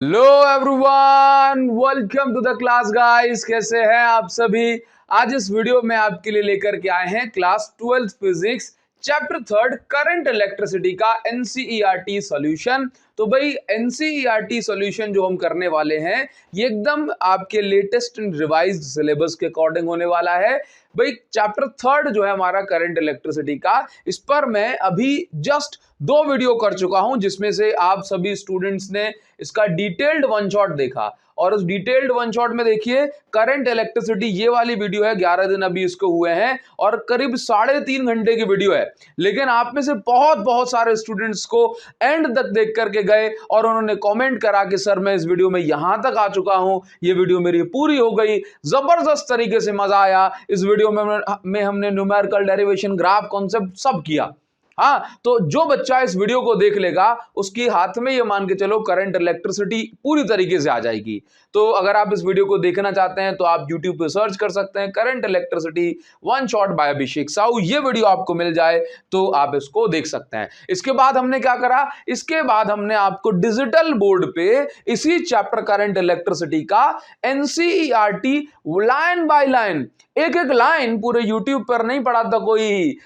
Hello everyone, welcome to the class guys. कैसे हैं आप सभी। आज इस वीडियो में आपके लिए लेकर के आए हैं class 12th physics chapter 3 current electricity का एनसीईआरटी सॉल्यूशन। तो भाई एनसीईआरटी सॉल्यूशन जो हम करने वाले हैं ये एकदम आपके लेटेस्ट एंड रिवाइज्ड सिलेबस के अकॉर्डिंग होने वाला है। भाई चैप्टर 3 जो है हमारा करंट इलेक्ट्रिसिटी का, इस पर मैं अभी जस्ट 2 वीडियो कर चुका हूं जिसमें से आप सभी स्टूडेंट्स ने इसका डिटेल्ड वन शॉट देखा। और उस डिटेल्ड वन शॉट में देखिए करंट इलेक्ट्रिसिटी ये वाली वीडियो है, 11 दिन अभी इसको हुए हैं और करीब 3.5 घंटे की वीडियो है। लेकिन आप में से बहुत बहुत सारे स्टूडेंट्स को एंड तक देख करके गए और उन्होंने कमेंट करा कि सर मैं इस वीडियो में यहां तक आ चुका हूं, ये वीडियो मेरी पूरी हो गई, जबरदस्त तरीके से मजा आया इस वीडियो में हमने न्यूमेरिकल डेरिवेशन, ग्राफ, कॉन्सेप्ट सब किया। हाँ, तो जो बच्चा इस वीडियो को देख लेगा उसकी हाथ में ये मान के चलो करंट इलेक्ट्रिसिटी पूरी तरीके से आ जाएगी। तो अगर आप इस वीडियो को देखना चाहते हैं तो आप YouTube पे सर्च कर सकते हैं current electricity one shot by Abhishek Sahu. ये वीडियो आपको मिल जाए तो आप इसको देख सकते हैं। इसके बाद हमने क्या करा, इसके बाद हमने आपको डिजिटल बोर्ड पे इसी चैप्टर करंट इलेक्ट्रिसिटी का एनसीईआरटी लाइन बाय लाइन, एक एक लाइन पूरे YouTube पर नहीं पढ़ा था कोई,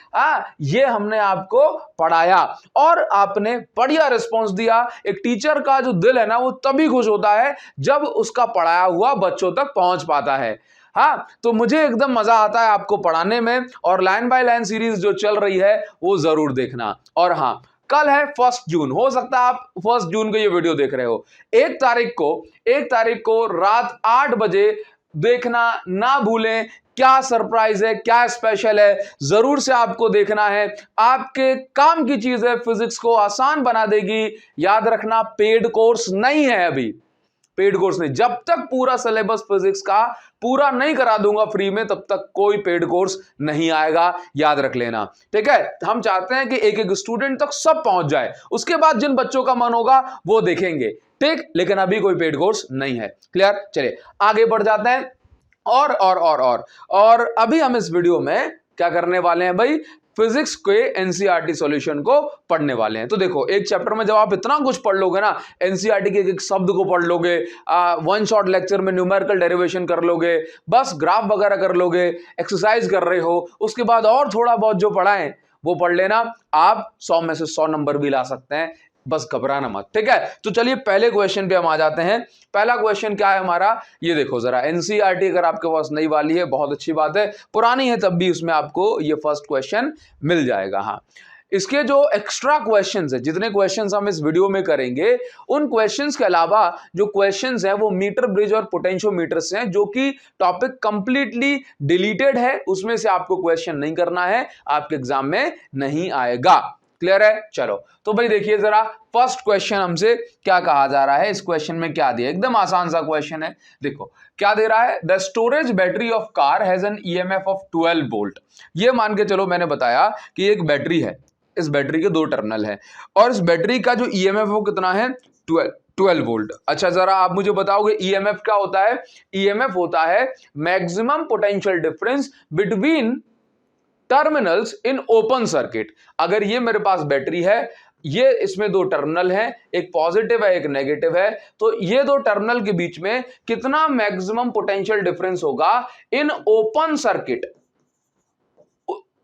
ये हमने आपको पढ़ाया और आपने बढ़िया रिस्पांस दिया। एक टीचर का जो दिल है ना वो तभी खुश होता है जब उसका पढ़ाया हुआ बच्चों तक पहुंच पाता है। हाँ, तो मुझे एकदम मजा आता है आपको पढ़ाने में और लाइन बाय लाइन सीरीज जो चल रही है वो जरूर देखना। और हाँ, कल है 1 जून, हो सकता है आप 1 जून को ये वीडियो देख रहे हो। 1 तारीख को रात 8 बजे देखना ना भूलें। क्या सरप्राइज है, क्या स्पेशल है, जरूर से आपको देखना है। आपके काम की चीज है, फिजिक्स को आसान बना देगी। याद रखना पेड कोर्स नहीं है, अभी पेड कोर्स नहीं। जब तक पूरा सिलेबस फिजिक्स का पूरा नहीं करा दूंगा फ्री में तब तक कोई पेड कोर्स नहीं आएगा, याद रख लेना। ठीक है, हम चाहते हैं कि एक एक स्टूडेंट तक सब पहुंच जाए, उसके बाद जिन बच्चों का मन होगा वो देखेंगे। ठीक, लेकिन अभी कोई पेड कोर्स नहीं है। क्लियर, चलिए आगे बढ़ जाते हैं। और अभी हम इस वीडियो में क्या करने वाले हैं भाई, फिजिक्स के एनसीईआरटी सॉल्यूशन को पढ़ने वाले हैं। तो देखो, एक चैप्टर में जब आप इतना कुछ पढ़ लोगे ना, एनसीईआरटी के एक शब्द को पढ़ लोगे, वन शॉट लेक्चर में न्यूमेरिकल डेरिवेशन कर लोगे, बस ग्राफ वगैरह कर लोगे, एक्सरसाइज कर रहे हो, उसके बाद और थोड़ा बहुत जो पढ़ा है वो पढ़ लेना, आप 100 में से 100 नंबर भी ला सकते हैं। बस घबराना मत। ठीक है, तो चलिए पहले क्वेश्चन पे हम आ जाते हैं। पहला क्वेश्चन क्या है हमारा, ये देखो जरा। एनसीईआरटी अगर आपके पास नई वाली है बहुत अच्छी बात है, पुरानी है तब भी उसमें आपको ये फर्स्ट क्वेश्चन मिल जाएगा। हाँ, इसके जो एक्स्ट्रा क्वेश्चंस है, जितने क्वेश्चंस हम इस वीडियो में करेंगे, उन क्वेश्चंस के अलावा जो क्वेश्चंस हैं वो मीटर ब्रिज और पोटेंशियोमीटर से हैं, जो कि टॉपिक कंप्लीटली डिलीटेड है, उसमें से आपको क्वेश्चन नहीं करना है, आपके एग्जाम में नहीं आएगा। क्लियर है। चलो तो भाई देखिए जरा, फर्स्ट क्वेश्चन हमसे क्या कहा जा रहा है। इस क्वेश्चन में क्या दिया, एकदम आसान सा क्वेश्चन है। देखो क्या दे रहा है, the storage battery of car has an EMF of 12 volt. ये मान के चलो, मैंने बताया कि एक बैटरी है, इस बैटरी के 2 टर्मिनल है और इस बैटरी का जो ईएमएफ वो कितना है, 12 वोल्ट। अच्छा, जरा आप मुझे बताओगे ईएमएफ क्या होता है। ईएमएफ होता है maximum potential difference between terminals in open circuit. अगर ये मेरे पास बैटरी है, ये इसमें 2 टर्मिनल हैं, एक पॉजिटिव है एक नेगेटिव है, तो ये 2 टर्मिनल के बीच में कितना मैक्सिमम पोटेंशियल डिफरेंस होगा इन ओपन सर्किट,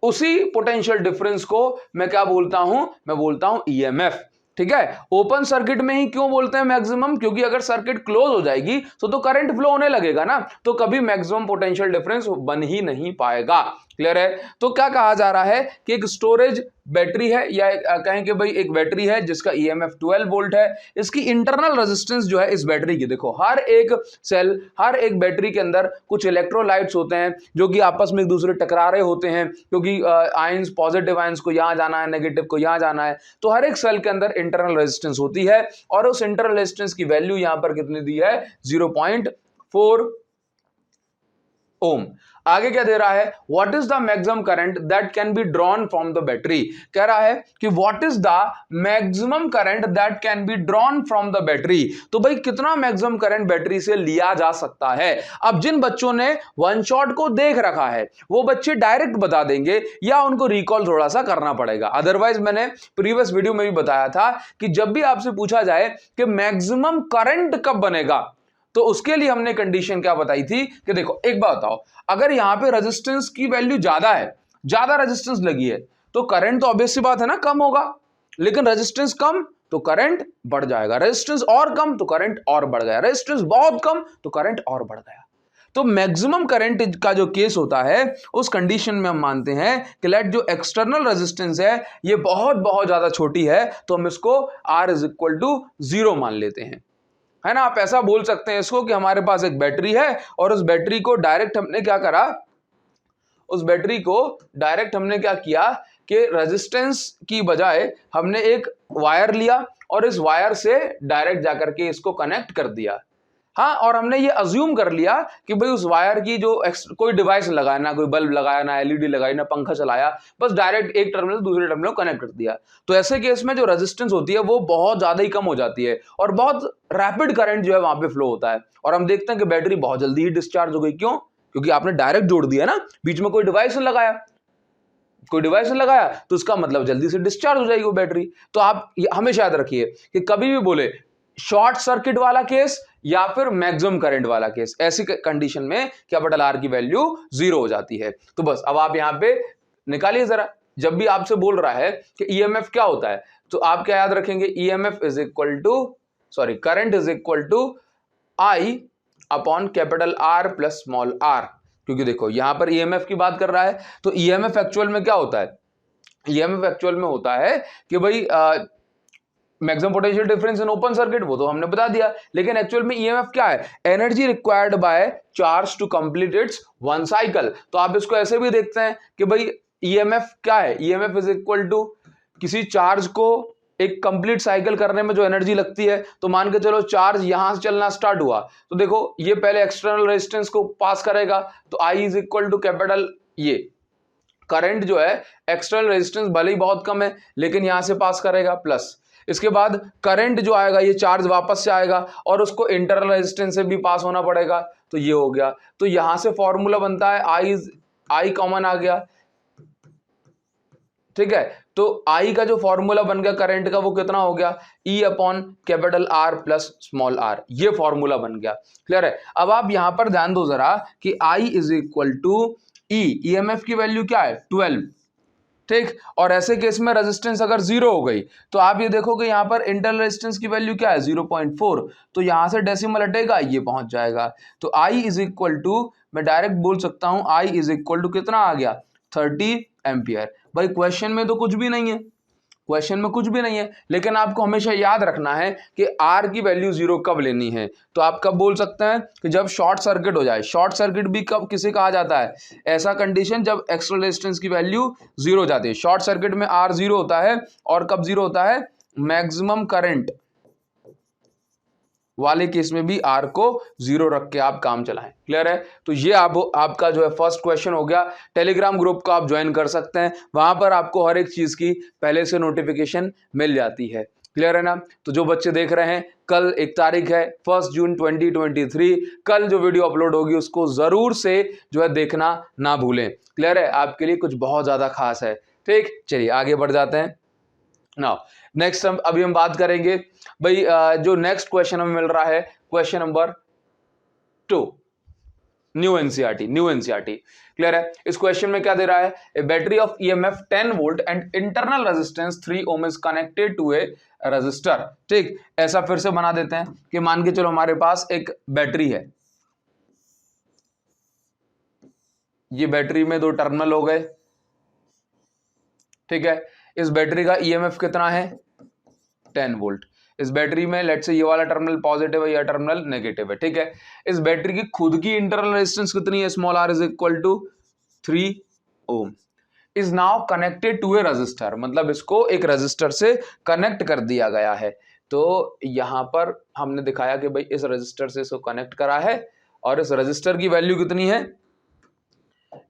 उसी पोटेंशियल डिफरेंस को मैं क्या बोलता हूं, मैं बोलता हूं ईएमएफ। ठीक है, ओपन सर्किट में ही क्यों बोलते हैं मैक्सिमम, क्योंकि अगर सर्किट क्लोज हो जाएगी तो करंट फ्लो होने लगेगा ना, तो कभी मैक्सिमम पोटेंशियल डिफरेंस बन ही नहीं पाएगा। क्लियर है। तो क्या कहा जा रहा है कि एक स्टोरेज बैटरी है, या कहें कि भाई एक बैटरी है जिसका ईएमएफ 12 वोल्ट है। इसकी इंटरनल रेजिस्टेंस जो है इस बैटरी की, देखो हर एक सेल, हर एक बैटरी के अंदर कुछ इलेक्ट्रोलाइट्स होते हैं जो कि आपस में एक दूसरे टकरा रहे होते हैं, क्योंकि आयंस, पॉजिटिव आयंस को यहां जाना है, नेगेटिव को यहां जाना है। तो हर एक सेल के अंदर इंटरनल रेजिस्टेंस होती है और उस इंटरनल रेजिस्टेंस की वैल्यू यहां पर कितनी दी है, 0.4 ओम। आगे क्या दे रहा है, what is the maximum current that can be drawn from the battery. कह रहा है कि what is the maximum current that can be drawn from the battery. तो भाई कितना मैक्सिमम करंट बैटरी से लिया जा सकता है। अब जिन बच्चों ने वन शॉट को देख रखा है वो बच्चे डायरेक्ट बता देंगे या उनको रिकॉल थोड़ा सा करना पड़ेगा। अदरवाइज मैंने प्रीवियस वीडियो में भी बताया था कि जब भी आपसे पूछा जाए कि मैक्सिमम करंट कब बनेगा तो उसके लिए हमने कंडीशन क्या बताई थी कि देखो एक बात बताओ, अगर यहां पे रेजिस्टेंस की वैल्यू ज्यादा है, ज्यादा रेजिस्टेंस लगी है तो करंट तो ऑब्वियस सी बात है ना कम होगा, लेकिन रेजिस्टेंस कम तो करंट बढ़ जाएगा, रेजिस्टेंस और कम तो करंट और बढ़ गया, रेजिस्टेंस बहुत कम तो करंट और बढ़ गया। तो मैक्सिमम करंट का जो केस होता है उस कंडीशन में हम मानते हैं कि लेट जो एक्सटर्नल रेजिस्टेंस है ये बहुत बहुत ज्यादा छोटी है तो हम इसको R इज इक्वल टू 0 मान लेते हैं, है ना। आप ऐसा बोल सकते हैं इसको कि हमारे पास एक बैटरी है और उस बैटरी को डायरेक्ट हमने क्या करा, उस बैटरी को डायरेक्ट हमने क्या किया कि रेजिस्टेंस की बजाय हमने एक वायर लिया और इस वायर से डायरेक्ट जाकर के इसको कनेक्ट कर दिया। हाँ, और हमने ये अज्यूम कर लिया कि भाई उस वायर की जो कोई डिवाइस लगाया ना, कोई बल्ब लगाया ना, एलईडी लगाई ना, पंखा चलाया, बस डायरेक्ट एक टर्मिनल से दूसरे टर्मिनल को कनेक्ट कर दिया। तो ऐसे केस में जो रेजिस्टेंस होती है वो बहुत ज्यादा ही कम हो जाती है और बहुत रैपिड करंट जो है वहां पे फ्लो होता है और हम देखते हैं कि बैटरी बहुत जल्दी ही डिस्चार्ज हो गई। क्यों? क्योंकि आपने डायरेक्ट जोड़ दिया ना, बीच में कोई डिवाइस नहीं लगाया, कोई डिवाइस नहीं लगाया तो इसका मतलब जल्दी से डिस्चार्ज हो जाएगी वो बैटरी। तो आप हमेशा याद रखिए कि कभी भी बोले शॉर्ट सर्किट वाला केस या फिर मैक्सिमम करंट वाला केस, ऐसी कंडीशन में कैपिटल आर की वैल्यू 0 हो जाती है। तो बस अब आप यहां पे निकालिए जरा, जब भी आपसे बोल रहा है कि ईएमएफ क्या होता है तो आप क्या याद रखेंगे, EMF is equal to current is equal to I upon capital R plus small R. क्योंकि देखो यहां पर ईएमएफ की बात कर रहा है तो ईएमएफ एक्चुअल में क्या होता है, ईएमएफ एक्चुअल में होता है कि भाई maximum potential difference in open circuit, वो तो हमने बता दिया, लेकिन एक्चुअल में ईएमएफ क्या है, energy required by charge to complete its one cycle. तो आप इसको ऐसे भी देखते हैं कि भाई ईएमएफ क्या है, ईएमएफ इज इक्वल टू किसी चार्ज को एक कंप्लीट साइकिल करने में जो एनर्जी लगती है। तो मान के चलो चार्ज यहां से चलना स्टार्ट हुआ तो देखो ये पहले एक्सटर्नल रेजिस्टेंस को पास करेगा तो आई इज इक्वल टू कैपिटल, ये करंट जो है एक्सटर्नल रेजिस्टेंस भले ही बहुत कम है लेकिन यहां से पास करेगा, प्लस इसके बाद करंट जो आएगा ये चार्ज वापस से आएगा और उसको इंटरनल रेजिस्टेंस से भी पास होना पड़ेगा। तो ये हो गया, तो यहां से फॉर्मूला बनता है आई कॉमन आ गया, ठीक है। तो आई का जो फॉर्मूला बन गया करंट का वो कितना हो गया, E upon capital R plus small R, ये फॉर्मूला बन गया। क्लियर है। अब आप यहां पर ध्यान दो जरा कि I is equal to E, EMF की वैल्यू क्या है 12, ठीक। और ऐसे केस में रेजिस्टेंस अगर 0 हो गई तो आप ये देखो कि यहां पर इंटरनल रेजिस्टेंस की वैल्यू क्या है 0.4, तो यहां से डेसिमल हटेगा ये पहुंच जाएगा। तो आई इज इक्वल टू, मैं डायरेक्ट बोल सकता हूं आई इज इक्वल टू कितना आ गया 30 एम्पियर। भाई क्वेश्चन में तो कुछ भी नहीं है, क्वेश्चन में कुछ भी नहीं है, लेकिन आपको हमेशा याद रखना है कि आर की वैल्यू 0 कब लेनी है। तो आप कब बोल सकते हैं कि जब शॉर्ट सर्किट हो जाए। शॉर्ट सर्किट भी कब किसे कहा जाता है, ऐसा कंडीशन जब एक्सटर्नल रेजिस्टेंस की वैल्यू 0 हो जाती है। शॉर्ट सर्किट में आर 0 होता है और कब 0 होता है, मैक्सिमम करंट वाले केस में भी आर को 0 रख के आप काम चलाएं। क्लियर है। तो ये आपका जो है फर्स्ट क्वेश्चन हो गया। टेलीग्राम ग्रुप को आप ज्वाइन कर सकते हैं, वहां पर आपको हर एक चीज की पहले से नोटिफिकेशन मिल जाती है। क्लियर है ना। तो जो बच्चे देख रहे हैं, कल 1 तारीख है 1 जून 2023, कल जो वीडियो अपलोड होगी उसको जरूर से जो है देखना ना भूलें। क्लियर है, आपके लिए कुछ बहुत ज्यादा खास है। ठीक, चलिए आगे बढ़ जाते हैं। नाउ नेक्स्ट अभी हम बात करेंगे भाई जो नेक्स्ट क्वेश्चन हमें मिल रहा है question number 2, new NCERT. Clear है। इस क्वेश्चन में क्या दे रहा है, a battery of EMF 10 volt and internal resistance 3 ohm is connected to a resistor. ठीक, ऐसा फिर से बना देते हैं कि मान के चलो हमारे पास एक बैटरी है, ये बैटरी में 2 टर्मिनल हो गए, ठीक है। इस बैटरी का ईएमएफ कितना है 10 वोल्ट। इस बैटरी में लेट्स से ये वाला टर्मिनल पॉजिटिव है, यह टर्मिनल नेगेटिव है, ठीक है। इस बैटरी की खुद की इंटरनल रेजिस्टेंस कितनी है, small R is equal to 3 ohm, is now connected to a resistor, मतलब इसको एक रजिस्टर से कनेक्ट कर दिया गया है। तो यहां पर हमने दिखाया कि भाई इस रजिस्टर से इसको कनेक्ट करा है और इस रजिस्टर की वैल्यू कितनी है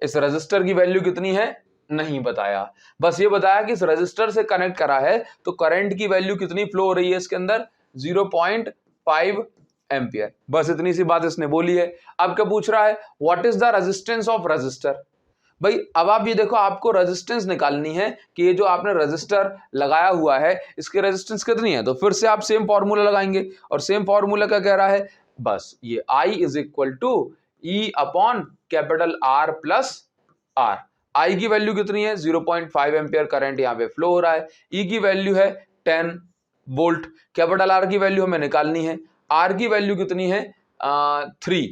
इस रजिस्टर की वैल्यू कितनी है नहीं बताया, बस ये बताया कि इस रजिस्टर से कनेक्ट करा है तो करंट की वैल्यू कितनी फ्लो हो रही है इसके अंदर 0.5 एम्पियर, बस इतनी सी बात इसने बोली है। अब क्या पूछ रहा है, what is the resistance of register. भाई अब आप ये देखो, आपको रेजिस्टेंस निकालनी है कि ये जो आपने रजिस्टर लगाया हुआ है इसकी रेजिस्टेंस कितनी है, तो फिर से आप सेम फॉर्मूला लगाएंगे और सेम फॉर्मूला क्या कह रहा है, बस ये I is equal to E upon capital R plus R। I की वैल्यू कितनी है 0.5 एम्पियर करंट यहाँ पे फ्लो हो रहा है, E की वैल्यू है 10 वोल्ट, कैपिटल R की वैल्यू हमें निकालनी है, R की वैल्यू कितनी है 3,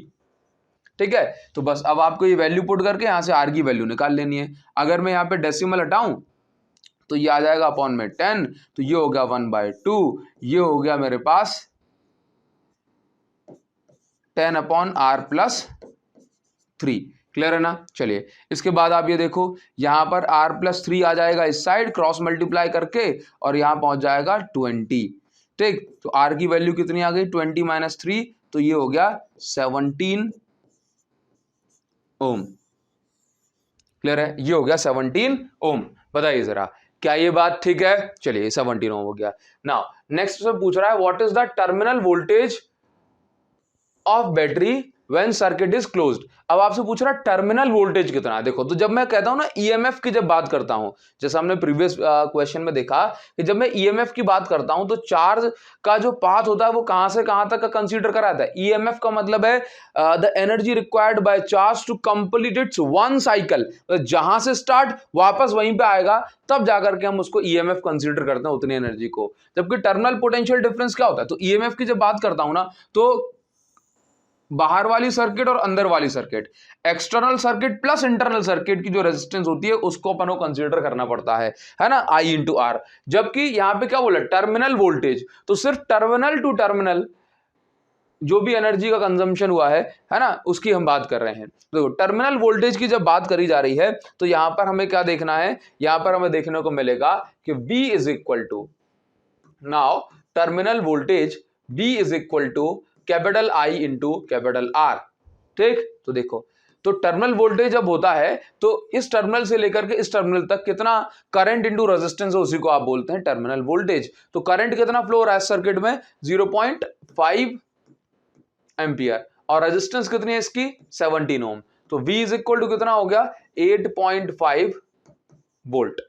ठीक है। तो बस अब आपको ये वैल्यू पुट करके यहां से R की वैल्यू निकाल लेनी है। अगर मैं यहाँ पे डेसिमल हटाऊं तो ये आ जाएगा अपॉन में 10, तो ये हो गया 1/2, ये हो गया मेरे पास 10 अपॉन R प्लस 3। क्लियर है ना। चलिए इसके बाद आप ये देखो, यहां पर R प्लस 3 आ जाएगा इस साइड क्रॉस मल्टीप्लाई करके और यहां पहुंच जाएगा 20, ठीक। तो R की वैल्यू कितनी आ गई 20 माइनस 3, तो ये हो गया 17 ओम। क्लियर है, ये हो गया 17 ओम। बताइए जरा क्या ये बात ठीक है। चलिए 17 ओम हो गया। नाउ नेक्स्ट से पूछ रहा है what is the terminal voltage of battery when circuit is closed. अब आपसे पूछ रहा है टर्मिनल वोल्टेज कितना है। देखो, तो जब मैं कहता हूं ना ईएमएफ की जब बात करता हूं, जैसे हमने प्रीवियस क्वेश्चन में देखा कि जब मैं ईएमएफ की बात करता हूं तो चार्ज का जो पाथ होता है वो कहां से कहां तक का कंसीडर करा जाता है। ईएमएफ का मतलब है the energy required by charge to complete its one cycle, जहां से स्टार्ट वापस वहीं पे आएगा तब जाकर के हम उसको ईएमएफ कंसीडर करते हैं उतनी एनर्जी को। जबकि टर्मिनल पोटेंशियल डिफरेंस क्या होता है, तो ईएमएफ की जब बात करता हूं ना तो बाहर वाली सर्किट और अंदर वाली circuit, external circuit plus internal circuit की जो रेजिस्टेंस होती है उसको अपन को कंसीडर करना पड़ता है ना, I इंटू आर। जबकि यहां पे क्या बोला टर्मिनल वोल्टेज, तो सिर्फ टर्मिनल टू टर्मिनल जो भी एनर्जी का कंजम्पशन हुआ है ना, उसकी हम बात कर रहे हैं। तो टर्मिनल वोल्टेज की जब बात करी जा रही है तो यहां पर हमें क्या देखना है, यहां पर हमें देखने को मिलेगा कि V is equal to, now terminal voltage V is equal to capital I into capital R, ठीक। तो देखो, तो टर्मिनल वोल्टेज जब होता है तो इस टर्मिनल से लेकर के इस टर्मिनल तक कितना करंट इंटू रेजिस्टेंस है उसी को आप बोलते हैं टर्मिनल वोल्टेज। तो करंट कितना फ्लो हो रहा है सर्किट में 0.5 एम्पियर और रेजिस्टेंस कितनी है इसकी 17 ओम। तो V इज इक्वल टू कितना हो गया 8.5 वोल्ट।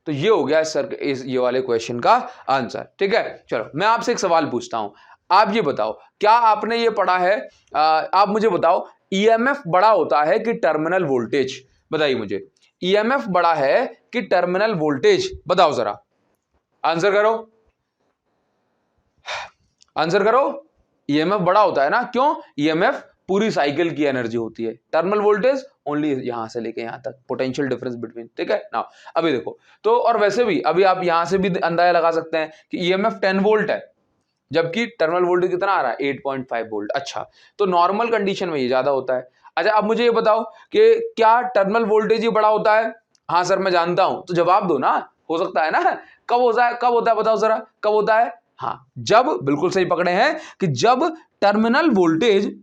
तो ये हो गया सर इस ये वाले क्वेश्चन का आंसर, ठीक है। चलो मैं आपसे एक सवाल पूछता हूं, आप ये बताओ क्या आपने ये पढ़ा है, आप मुझे बताओ ईएमएफ बड़ा होता है कि टर्मिनल वोल्टेज। बताइए मुझे, ईएमएफ बड़ा है कि टर्मिनल वोल्टेज, बताओ जरा, आंसर करो, आंसर करो। ईएमएफ बड़ा होता है ना, क्यों, ईएमएफ पूरी साइकिल की एनर्जी होती है, टर्मिनल वोल्टेज ओनली यहां से लेके यहां तक, पोटेंशियल डिफरेंस बिटवीन, ठीक है ना। अभी देखो, तो और वैसे भी अभी आप यहां से भी अंदाजा लगा सकते हैं कि ईएमएफ 10 वोल्ट है जबकि टर्मिनल वोल्टेज कितना आ रहा है 8.5 वोल्ट। अच्छा, तो नॉर्मल कंडीशन में ये ज्यादा होता है। अच्छा, अब मुझे ये बताओ कि क्या टर्मिनल वोल्टेज ही बड़ा होता है। हाँ सर मैं जानता हूं, तो जवाब दो ना, हो सकता है ना, कब होता है, कब होता है बताओ जरा, कब होता है। हाँ, जब, बिल्कुल सही पकड़े हैं कि जब टर्मिनल वोल्टेज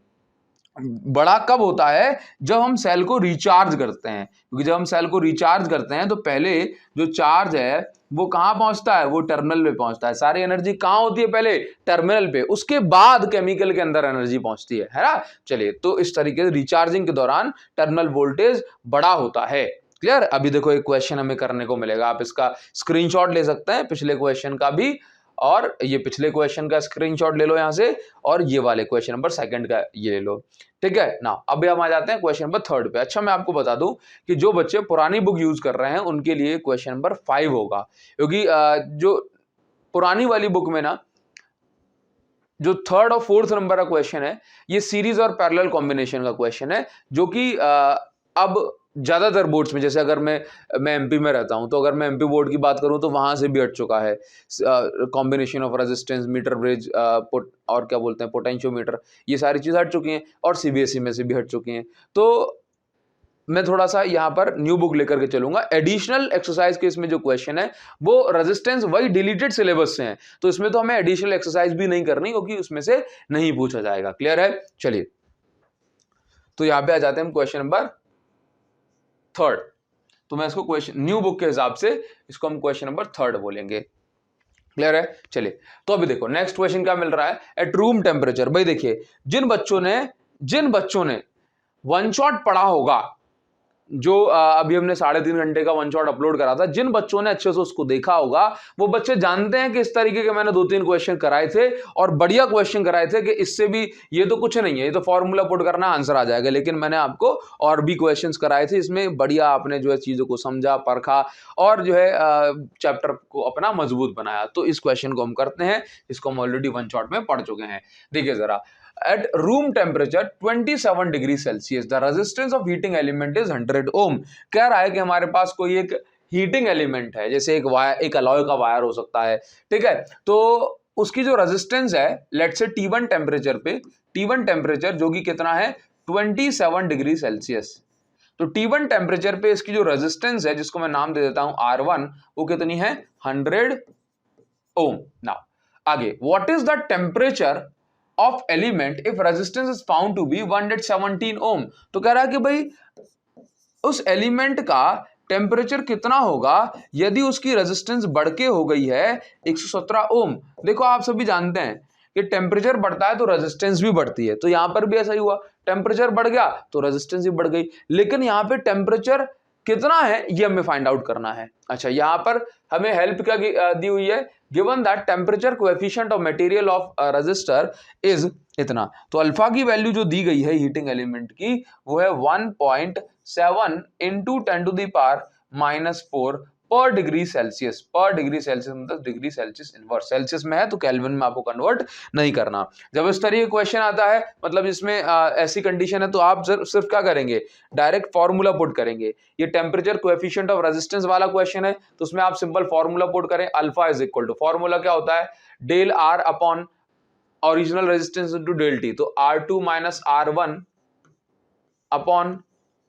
बड़ा कब होता है, जब हम सेल को रिचार्ज करते हैं। क्योंकि जब हम सेल को रिचार्ज करते हैं तो पहले जो चार्ज है वो कहां पहुंचता है, वो टर्मिनल पे पहुंचता है। सारी एनर्जी कहां होती है, पहले टर्मिनल पे, उसके बाद केमिकल के अंदर एनर्जी पहुंचती है ना। चलिए, तो इस तरीके से रिचार्जिंग के दौरान टर्मिनल वोल्टेज बड़ा होता है। क्लियर। अभी देखो एक क्वेश्चन हमें करने को मिलेगा, आप इसका स्क्रीनशॉट ले सकते हैं, पिछले क्वेश्चन का भी, और ये पिछले क्वेश्चन का स्क्रीनशॉट ले लो यहां से, और ये वाले क्वेश्चन नंबर 2 का ये ले लो, ठीक है ना। अभी हम आ जाते हैं क्वेश्चन नंबर 3 पे। अच्छा, मैं आपको बता दूं कि जो बच्चे पुरानी बुक यूज कर रहे हैं उनके लिए क्वेश्चन नंबर 5 होगा, क्योंकि जो पुरानी वाली बुक में ना जो 3rd और 4th नंबर का क्वेश्चन है ये सीरीज और पैरेलल कॉम्बिनेशन का क्वेश्चन है, जो कि अब ज्यादातर बोर्ड्स में, जैसे अगर मैं एमपी में रहता हूं तो अगर मैं एमपी बोर्ड की बात करूं तो वहां से भी हट चुका है combination of resistance, metre bridge, और क्या बोलते हैं पोटेंशियोमीटर, ये सारी चीजें हट चुकी हैं, और सीबीएसई में से भी हट चुकी हैं। तो मैं थोड़ा सा यहाँ पर न्यू बुक लेकर के चलूंगा। एडिशनल एक्सरसाइज के इसमें जो क्वेश्चन है वो रेजिस्टेंस वही डिलीटेड सिलेबस से है, तो इसमें तो हमें एडिशनल एक्सरसाइज भी नहीं करनी क्योंकि उसमें से नहीं पूछा जाएगा। क्लियर है। चलिए, तो यहाँ पे आ जाते हैं हम क्वेश्चन नंबर 3। तो मैं इसको क्वेश्चन न्यू बुक के हिसाब से इसको हम क्वेश्चन नंबर 3 बोलेंगे। क्लियर है? चलिए, तो अभी देखो नेक्स्ट क्वेश्चन क्या मिल रहा है, एट रूम टेम्परेचर। भाई देखिए, जिन बच्चों ने वन शॉट पढ़ा होगा, जो अभी हमने 3.5 घंटे का वन शॉट अपलोड करा था, जिन बच्चों ने अच्छे से उसको देखा होगा वो बच्चे जानते हैं कि इस तरीके के मैंने 2-3 क्वेश्चन कराए थे और बढ़िया क्वेश्चन कराए थे कि इससे भी ये तो कुछ नहीं है, ये तो फॉर्मूला पुट करना आंसर आ जाएगा, लेकिन मैंने आपको और भी क्वेश्चंस कराए थे, इसमें बढ़िया आपने जो है चीजों को समझा, परखा और जो है चैप्टर को अपना मजबूत बनाया। तो इस क्वेश्चन को हम करते हैं, इसको हम ऑलरेडी वन शॉट में पढ़ चुके हैं। देखिए जरा, at room temperature 27 degree Celsius the resistance of heating element is 100 ohm। कह रहा है कि हमारे पास कोई एक हीटिंग एलिमेंट है, जैसे एक वायर, एक अलॉय का वायर हो सकता है, ठीक है, तो उसकी जो रेजिस्टेंस है लेट से T1 टेम्परेचर पे, T1 टेम्परेचर जो कि कितना है 27 डिग्री सेल्सियस, तो T1 टेम्परेचर पे इसकी जो रेजिस्टेंस है, जिसको मैं नाम दे देता हूं R1, वो कितनी है 100 ओम। नाउ आगे, what is the temperature of element if resistance is found to be 117 ohm. तो कह रहा है कि भाई उस एलिमेंट का टेम्परेचर कितना होगा यदि उसकी रेजिस्टेंस बढ़ के हो गई है 117 ओम। देखो आप सभी जानते हैं कि टेम्परेचर बढ़ता है तो रेजिस्टेंस भी बढ़ती है, तो यहां पर भी ऐसा ही हुआ, टेम्परेचर बढ़ गया तो रेजिस्टेंस भी बढ़ गई, लेकिन यहां पे टेम्परेचर कितना है ये हमें फाइंड आउट करना है। अच्छा, यहां पर हमें हेल्प क्या दी हुई है, given that temperature coefficient of material of resistor is इतना, तो अल्फा की वैल्यू जो दी गई है हीटिंग एलिमेंट की वो है 1.7 इंटू 10⁻⁻⁴ पर डिग्री सेल्सियस। पर डिग्री सेल्सियस मतलब डिग्री सेल्सियस इनवर्स, सेल्सियस में है तो केल्विन में आपको कन्वर्ट नहीं करना। जब इस तरीके का क्वेश्चन आता है, मतलब इसमें ऐसी कंडीशन है, तो आप सिर्फ क्या करेंगे, डायरेक्ट फॉर्मूला पुट करेंगे। ये टेम्परेचर कोएफिशिएंट ऑफ रेजिस्टेंस वाला क्वेश्चन है, तो उसमें आप सिंपल फॉर्मूला पुट करें, alpha is equal to, formula क्या होता है, del R upon original resistance into del T, तो R2 minus R1 upon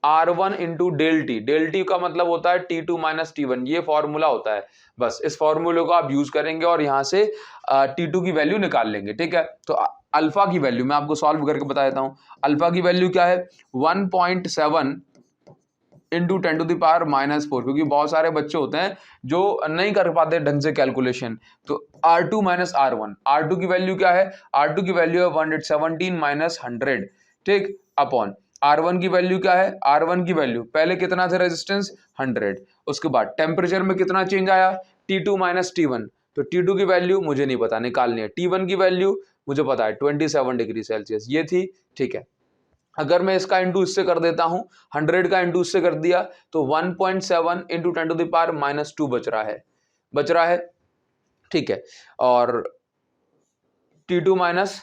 R1 into del T, del T का मतलब होता है T2 माइनस T1, ये फॉर्मूला होता है। बस इस फॉर्मूले को आप यूज करेंगे और यहां से T2 की वैल्यू निकाल लेंगे, ठीक है। तो अल्फा की वैल्यू मैं आपको सॉल्व करके बता देता हूं, अल्फा की वैल्यू क्या है 1.7 इंटू 10⁻⁻⁴, क्योंकि बहुत सारे बच्चे होते हैं जो नहीं कर पाते ढंग से कैलकुलेशन, तो R2 माइनस R1, R2 की वैल्यू क्या है, R2 की वैल्यू है 117 माइनस 100, ठीक, अपॉन R1 की वैल्यू क्या है, R1 की वैल्यू पहले कितना था रेजिस्टेंस 100, उसके बाद टेम्परेचर में कितना चेंज आया T2 माइनस T1, तो T2 की वैल्यू मुझे नहीं पता, निकालनी है, T1 की वैल्यू मुझे पता है 27 डिग्री सेल्सियस, ये थी, ठीक है। अगर मैं इसका इंटू इससे कर देता हूं, 100 का इंटू इससे कर दिया तो 1.7 इंटू 10⁻⁻² बच रहा है, ठीक है, और T2 माइनस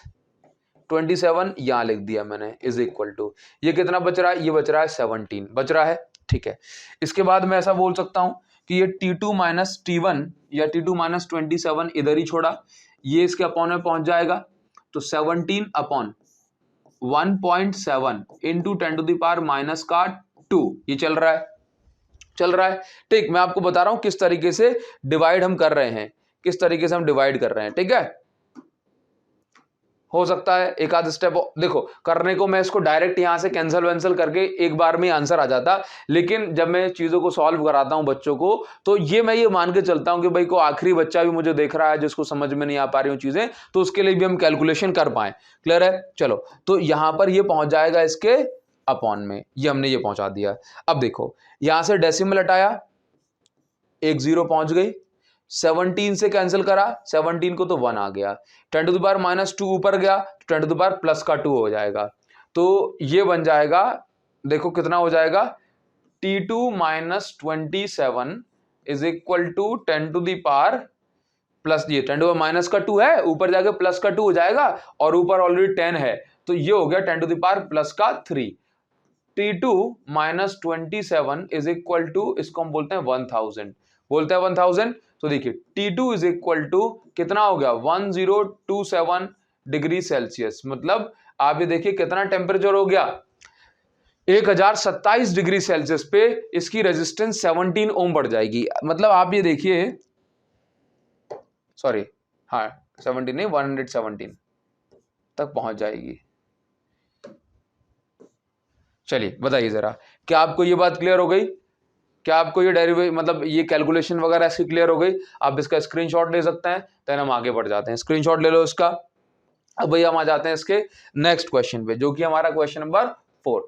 27 यहां लिख दिया मैंने, इज इक्वल टू, ये कितना बच रहा है, ये बच रहा है 17 बच रहा है, ठीक है। इसके बाद मैं ऐसा बोल सकता हूं कि ये T2 माइनस T1 या T2 माइनस 27 इधर ही छोड़ा, ये इसके अपॉन में पहुंच जाएगा, तो 17 अपॉन 1.7 इंटू 10⁻⁻², ये चल रहा है, ठीक। मैं आपको बता रहा हूं किस तरीके से डिवाइड हम कर रहे हैं, किस तरीके से हम डिवाइड कर रहे हैं, ठीक है। हो सकता है एक आध स्टेप देखो करने को, मैं इसको डायरेक्ट यहां से कैंसिल करके एक बार में आंसर आ जाता, लेकिन जब मैं चीजों को सॉल्व कराता हूं बच्चों को, तो ये मैं ये मान के चलता हूं कि भाई को आखिरी बच्चा भी मुझे देख रहा है जिसको समझ में नहीं आ पा रही हूं चीजें, तो उसके लिए भी हम कैलकुलेशन कर पाए। क्लियर है? चलो, तो यहां पर ये पहुंच जाएगा इसके अपॉन में, ये हमने ये पहुंचा दिया। अब देखो यहां से डेसिमल हटाया, एक जीरो पहुंच गई, 17 से कैंसिल करा, 17 को तो 1 आ गया, 10⁻⁻² ऊपर गया, 10⁻+2 हो जाएगा, तो ये बन जाएगा, देखो कितना हो जाएगा, T2 minus 27 is equal to 10⁻+ ये 10⁻⁻² है, ऊपर जाके +2 हो जाएगा, और ऊपर ऑलरेडी 10 है, तो ये हो गया 10⁻+3। T2 minus 27 is equal to, इसको हम बोलते हैं 1000, बोलते हैं 1000, तो देखिए T2 इज इक्वल टू कितना हो गया 1027 डिग्री सेल्सियस, मतलब आप ये देखिए कितना टेम्परेचर हो गया 1027 डिग्री सेल्सियस पे इसकी रेजिस्टेंस 17 ओम बढ़ जाएगी, मतलब आप ये देखिए, सॉरी हाँ 17 नहीं 117 तक पहुंच जाएगी। चलिए बताइए जरा, क्या आपको ये बात क्लियर हो गई? क्या आपको ये डेरिवेटिव मतलब ये कैलकुलेशन वगैरह इसकी क्लियर हो गई? आप इसका स्क्रीनशॉट ले सकते हैं। देन हम आगे बढ़ जाते हैं, स्क्रीनशॉट ले लो इसका। अब भैया हम आ जाते हैं इसके नेक्स्ट क्वेश्चन पे, जो कि हमारा क्वेश्चन नंबर 4।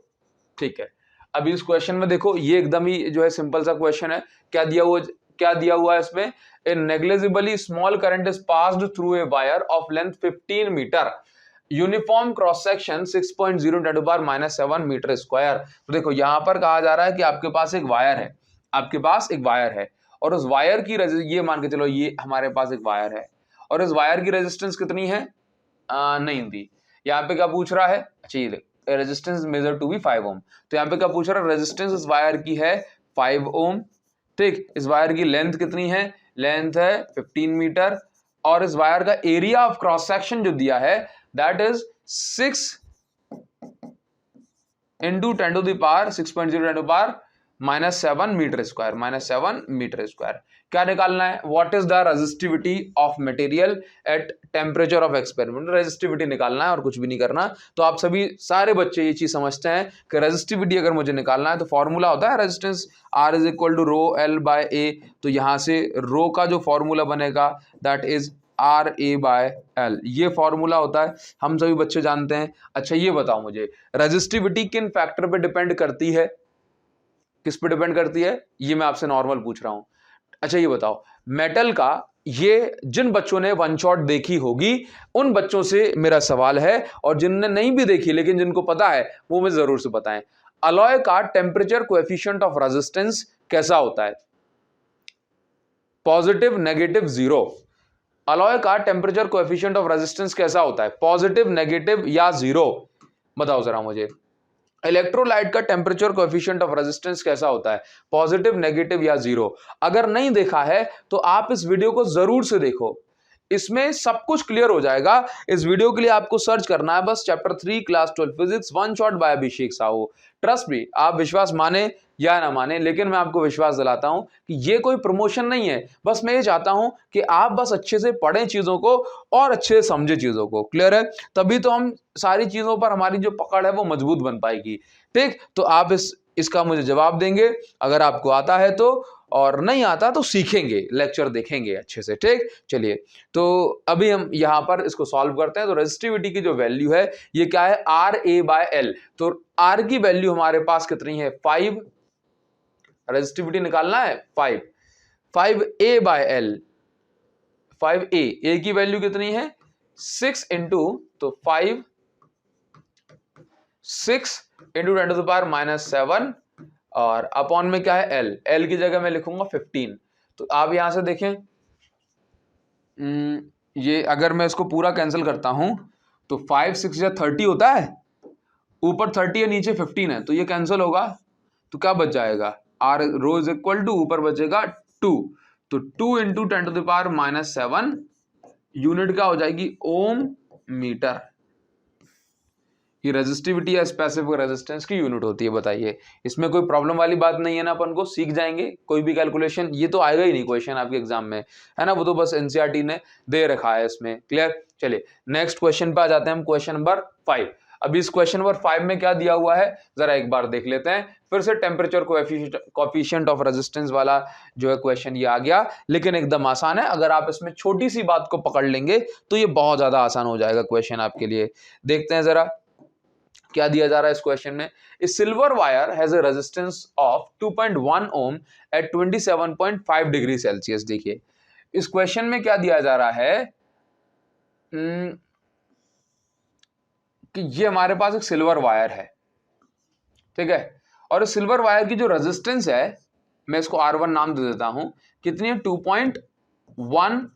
ठीक है, अभी इस क्वेश्चन में देखो, ये एकदम ही जो है सिंपल सा क्वेश्चन है। क्या दिया हुआ है इसमें? A negligibly small current is passed through a wire of length 15 metre, uniform cross section 6.0 × 10⁻⁷ metre square. तो देखो यहां पर कहा जा रहा है कि आपके पास एक वायर है, आपके पास एक वायर है, और उस वायर की ये मान के चलो ये हमारे पास एक वायर है, और इस वायर की रेजिस्टेंस कितनी है? नहीं दी। यहाँ पे क्या पूछ रहा है? अच्छा ये रेजिस्टेंस मेजर टू बी 5 ओम। तो यहाँ पे क्या पूछ रहा है? रेजिस्टेंस इस वायर की है 5 ओम। ठीक, इस वायर की लेंथ कितनी है? लेंथ है 15 मीटर, और इस वायर का एरिया ऑफ क्रॉस सेक्शन जो दिया है that is 6 into 10⁻⁷ -7 metre square, -7 metre square. क्या निकालना है? What is the resistivity of material at temperature of experiment. Resistivity निकालना है और कुछ भी नहीं करना। तो आप सभी सारे बच्चे ये चीज समझते हैं कि रेजिस्टिविटी अगर मुझे निकालना है तो फॉर्मूला होता है रेजिस्टेंस R = ρL/A। तो यहां से रो का जो फॉर्मूला बनेगा दैट इज RA/L, ये फॉर्मूला होता है, हम सभी बच्चे जानते हैं। अच्छा ये बताओ मुझे, रेजिस्टिविटी किन फैक्टर पे डिपेंड करती है? किस पे डिपेंड करती है? ये मैं आपसे नॉर्मल पूछ रहा हूं। अच्छा ये बताओ, मेटल का ये जिन बच्चों ने वन शॉट देखी होगी उन बच्चों से मेरा सवाल है, और जिनने नहीं भी देखी लेकिन जिनको पता है वो मुझे जरूर से बताएं, अलॉय का टेम्परेचर कोएफिशिएंट ऑफ रेजिस्टेंस कैसा होता है? Positive, negative, zero. अलॉय का टेम्परेचर कोएफिशिएंट ऑफ रेजिस्टेंस कैसा होता है? पॉजिटिव, नेगेटिव या जीरो? बताओ जरा मुझे। इलेक्ट्रोलाइट का टेम्परेचर कोएफिशिएंट ऑफ रेजिस्टेंस कैसा होता है? पॉजिटिव, नेगेटिव या जीरो? अगर नहीं देखा है तो आप इस वीडियो को जरूर से देखो, इसमें सब कुछ क्लियर हो जाएगा। इस वीडियो के लिए आपको सर्च करना है बस chapter 3 class 12 physics one shot by Abhishek Sahu. Trust me, आप विश्वास माने या ना माने, लेकिन मैं आपको विश्वास दिलाता हूं कि ये कोई प्रमोशन नहीं है। बस मैं ये चाहता हूं कि आप बस अच्छे से पढ़ें चीजों को और अच्छे से समझे चीजों को। क्लियर है? तभी तो हम सारी चीजों पर हमारी जो पकड़ है वो मजबूत बन पाएगी। ठीक, तो आप इसका मुझे जवाब देंगे अगर आपको आता है तो, और नहीं आता तो सीखेंगे, लेक्चर देखेंगे अच्छे से। ठीक, चलिए तो अभी हम यहां पर इसको सॉल्व करते हैं। तो रेजिस्टिविटी की जो वैल्यू है ये क्या है? RA/L। तो R की वैल्यू हमारे पास कितनी है? 5। रेजिस्टिविटी निकालना है 5। 5A/L, 5A, A की वैल्यू कितनी है? 6 इंटू, तो 5 6 इंटू 10⁻⁷, और अपॉन में क्या है? L। L की जगह मैं लिखूंगा 15। तो आप यहां से देखें, ये अगर मैं इसको पूरा कैंसिल करता हूं तो 5 6 या 30 होता है, ऊपर 30 है नीचे 15 है, तो ये कैंसिल होगा। तो क्या बच जाएगा? R rho is equal to, ऊपर बचेगा 2, तो 2 इंटू 10⁻⁷, यूनिट क्या हो जाएगी? ओम मीटर। ये रेजिस्टिविटी या स्पेसिफिक रेजिस्टेंस की यूनिट होती है। बताइए, इसमें कोई प्रॉब्लम वाली बात नहीं है ना? अपन को सीख जाएंगे, कोई भी कैलकुलेशन ये तो आएगा ही नहीं क्वेश्चन आपके एग्जाम में, है ना? वो तो बस एनसीईआरटी ने दे रखा है इसमें। क्लियर? चलिए नेक्स्ट क्वेश्चन पे आ जाते हैं हम, क्वेश्चन नंबर 5। अभी इस क्वेश्चन नंबर 5 में क्या दिया हुआ है जरा एक बार देख लेते हैं। फिर से टेम्परेचर कोएफिशिएंट ऑफ रेजिस्टेंस वाला जो है क्वेश्चन ये आ गया, लेकिन एकदम आसान है। अगर आप इसमें छोटी सी बात को पकड़ लेंगे तो ये बहुत ज्यादा आसान हो जाएगा क्वेश्चन आपके लिए। देखते हैं जरा क्या दिया जा रहा है इस क्वेश्चन में। Silver wire has a resistance of 2.1 ohm at 27.5 degree Celsius. देखिए इस क्वेश्चन में क्या दिया जा रहा है कि ये हमारे पास एक सिल्वर वायर है, ठीक है, और इस सिल्वर वायर की जो रेजिस्टेंस है मैं इसको R1 नाम दे देता हूं। कितनी है? 2.1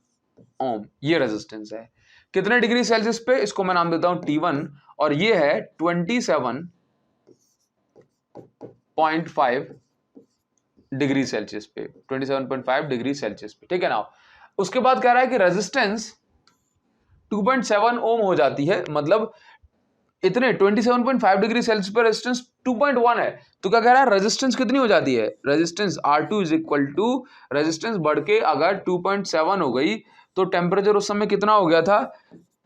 ओम ये रेजिस्टेंस है। कितने डिग्री सेल्सियस पे? इसको मैं नाम देता हूं T1, और ये है 27.5 डिग्री सेल्सियस पे, 27.5 डिग्री सेल्सियस पे, ठीक है ना? उसके बाद कह रहा है कि रेजिस्टेंस 2.7 ओम हो जाती है, मतलब इतने 27.5 डिग्री सेल्सियस पर रेजिस्टेंस 2.1 है, तो क्या कह रहा है? रेजिस्टेंस कितनी हो जाती है? Resistance R2 is equal to, resistance बढ़ के अगर 2.7 हो गई तो टेम्परेचर उस समय कितना हो गया था?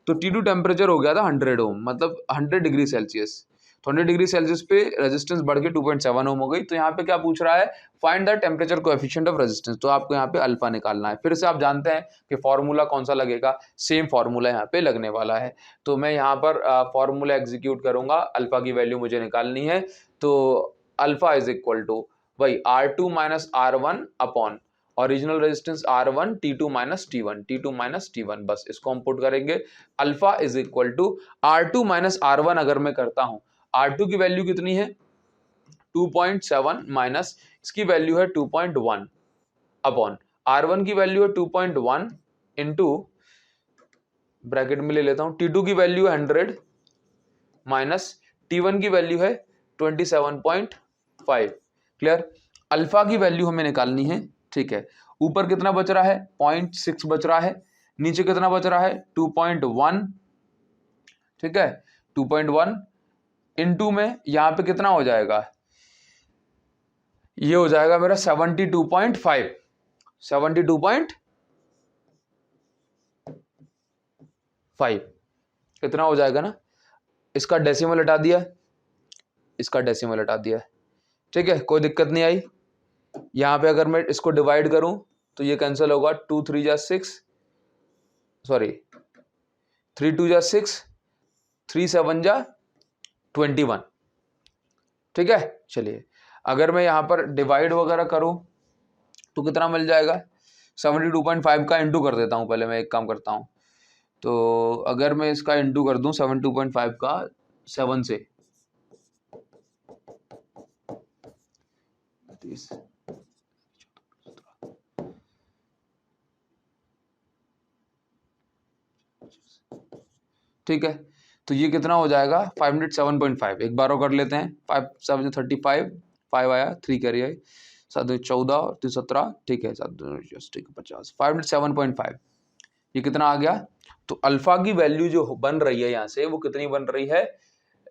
तो T2 टेम्परेचर हो गया था 100 ओम, मतलब 100 डिग्री सेल्सियस। 20 डिग्री सेल्सियस पे रेजिस्टेंस बढ़ के 2.7 ओम हो गई। तो यहाँ पे क्या पूछ रहा है, find the temperature coefficient of resistance. तो आपको यहाँ पे अल्फा निकालना है। फिर से आप जानते हैं कि फॉर्मूला कौन सा लगेगा, सेम फॉर्मूला यहाँ पे लगने वाला है। तो मैं यहाँ पर फॉर्मूला एग्जीक्यूट करूंगा, अल्फा की वैल्यू मुझे निकालनी है। तो अल्फा इज इक्वल टू वही R2 minus R1 upon original resistance R1 T2 minus T1, बस इसको हम पुट करेंगे। Alpha is equal to R2 minus R1 अगर मैं करता हूं, R2 की वैल्यू कितनी है 2.7 माइनस इसकी वैल्यू है 2.1 अपॉन R1 की वैल्यू है 2.1 इंटू ब्रैकेट में ले लेता हूं T2 की वैल्यू है 100 माइनस T1 की वैल्यू है 27.5। क्लियर। अल्फा की वैल्यू हमें निकालनी है, ठीक है। ऊपर कितना बच रहा है 0.6 बच रहा है, नीचे कितना बच रहा है 2.1, ठीक है। 2.1 इनटू में यहां पे कितना हो जाएगा, ये हो जाएगा मेरा 72.5 कितना हो जाएगा ना, इसका डेसिमल हटा दिया, इसका डेसिमल हटा दिया, ठीक है, कोई दिक्कत नहीं आई। यहां पे अगर मैं इसको डिवाइड करूं तो ये कैंसिल होगा, 2 3 जा 6, सॉरी 3 2 जा 6, 3 7 जा 21, ठीक है। चलिए अगर मैं यहां पर डिवाइड वगैरह करूं तो कितना मिल जाएगा, 72.5 का इंटू कर देता हूं। पहले मैं एक काम करता हूं, तो अगर मैं इसका इंटू कर दूं 72.5 का 7 से, ठीक है, तो ये कितना हो जाएगा 507.5। एक बार और कर लेते हैं, 5 7 35, 5 आया, 3 कैरी आई, 7 14 और 3 17, ठीक है, 7 ठीक है 50, 507.5 ये कितना आ गया। तो अल्फा की वैल्यू जो बन रही है यहां से वो कितनी बन रही है,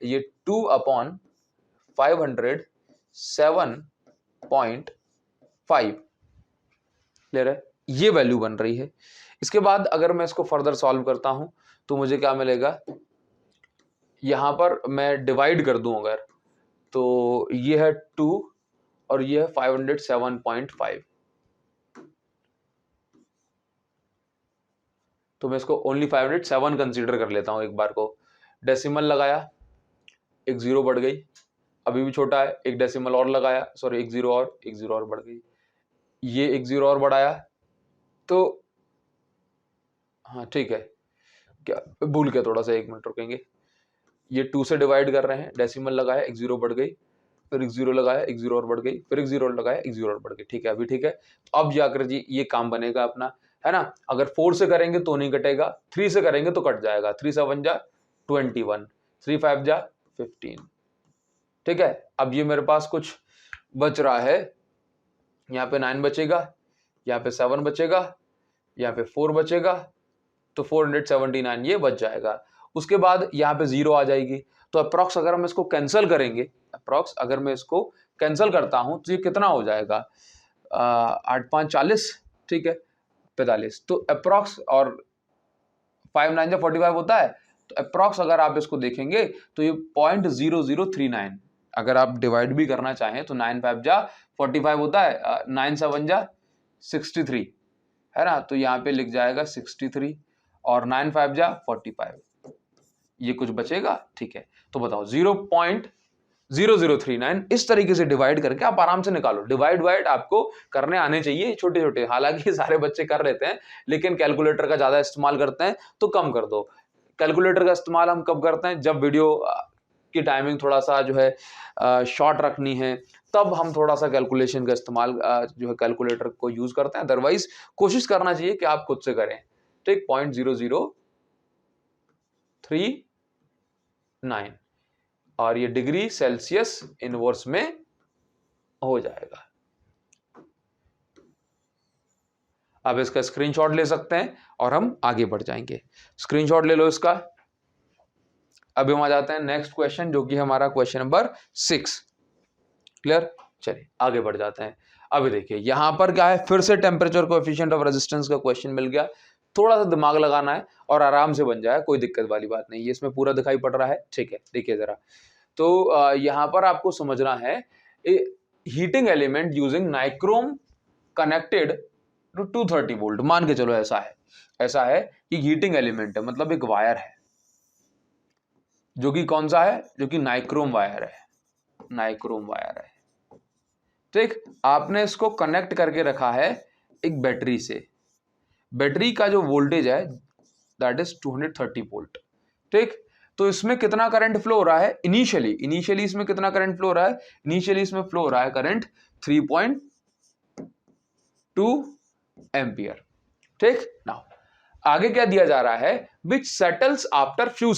ये 2/507.5 क्लियर है, ये वैल्यू बन रही है। इसके बाद अगर मैं इसको फर्दर सॉल्व करता हूं तो मुझे क्या मिलेगा, यहां पर मैं डिवाइड कर दूं अगर, तो ये है 2 और ये है 507.5, तो मैं इसको ओनली 507 कंसीडर कर लेता हूं। एक बार को डेसिमल लगाया, एक जीरो बढ़ गई, अभी भी छोटा है, एक डेसिमल और लगाया, सॉरी एक जीरो और बढ़ गई, ये एक जीरो और बढ़ाया, तो हाँ ठीक है, क्या भूल के थोड़ा सा, 1 मिनट रुकेंगे। ये 2 से डिवाइड कर रहे हैं, डेसिमल लगाया, एक जीरो बढ़ गई, फिर एक जीरो लगाया, एक जीरो और बढ़ गई, फिर एक जीरो लगाया, एक जीरो और बढ़ गई, ठीक है, अभी ठीक है। अब जाकर जी ये काम बनेगा अपना, है ना। अगर 4 से करेंगे तो नहीं कटेगा, 3 से करेंगे तो कट जाएगा, 3 7 जा 21, 3 5 जा 15, ठीक है। अब ये मेरे पास कुछ बच रहा है, यहाँ पे 9 बचेगा, यहाँ पे 7 बचेगा, यहाँ पे 4 बचेगा, तो 479 ये बच जाएगा। उसके बाद यहाँ पे 0 आ जाएगी, तो अप्रॉक्स अगर हम इसको कैंसिल करेंगे, अप्रॉक्स अगर मैं इसको कैंसिल करता हूं तो ये कितना हो जाएगा, 8 5 40, ठीक है 45, तो अप्रॉक्स, और 5 9 जा 45 होता है, तो अप्रॉक्स अगर आप इसको देखेंगे तो ये 0.0039, अगर आप डिवाइड भी करना चाहें तो 9 5 जा 45 होता है, 9 7 जा 63, है ना, तो यहाँ पे लिख जाएगा 63 और 9 5 जा 45, ये कुछ बचेगा, ठीक है। तो बताओ 0.0039 इस तरीके से डिवाइड करके आप आराम से निकालो। डिवाइड वाइड आपको करने आने चाहिए छोटे छोटे, हालांकि सारे बच्चे कर लेते हैं लेकिन कैलकुलेटर का ज्यादा इस्तेमाल करते हैं, तो कम कर दो। कैलकुलेटर का इस्तेमाल हम कब करते हैं, जब वीडियो की टाइमिंग थोड़ा सा जो है शॉर्ट रखनी है, तब हम थोड़ा सा कैलकुलेशन का इस्तेमाल जो है कैलकुलेटर को यूज करते हैं। अदरवाइज कोशिश करना चाहिए कि आप खुद से करें, ठीक। 0.0039 और ये डिग्री सेल्सियस इनवर्स में हो जाएगा। अब इसका स्क्रीनशॉट ले सकते हैं और हम आगे बढ़ जाएंगे। स्क्रीनशॉट ले लो इसका। अभी हम आ जाते हैं नेक्स्ट क्वेश्चन, जो कि हमारा क्वेश्चन नंबर 6। क्लियर, चलिए आगे बढ़ जाते हैं। अभी देखिए यहां पर क्या है, फिर से टेम्परेचर कोएफिशिएंट ऑफ रेजिस्टेंस का क्वेश्चन मिल गया। थोड़ा सा दिमाग लगाना है और आराम से बन जाए, कोई दिक्कत वाली बात नहीं है। इसमें पूरा दिखाई पड़ रहा है, ठीक है। देखिए जरा, तो यहाँ पर आपको समझना है heating element using nichrome connected to 230 volt. मान के चलो ऐसा है कि हीटिंग एलिमेंट है, मतलब एक वायर है जो कि कौन सा है, जो कि नाइक्रोम वायर है, नाइक्रोम वायर है। ठीक, आपने इसको कनेक्ट करके रखा है एक बैटरी से। बैटरी का जो वोल्टेज है दैट इज 230 वोल्ट। ठीक, तो इसमें कितना करंट फ्लो हो रहा है इनिशियली इसमें कितना करंट फ्लो हो रहा है, इनिशियली इसमें फ्लो हो रहा है करंट 3.2 एम्पियर। ठीक, नाउ आगे क्या दिया जा रहा है, which settles after few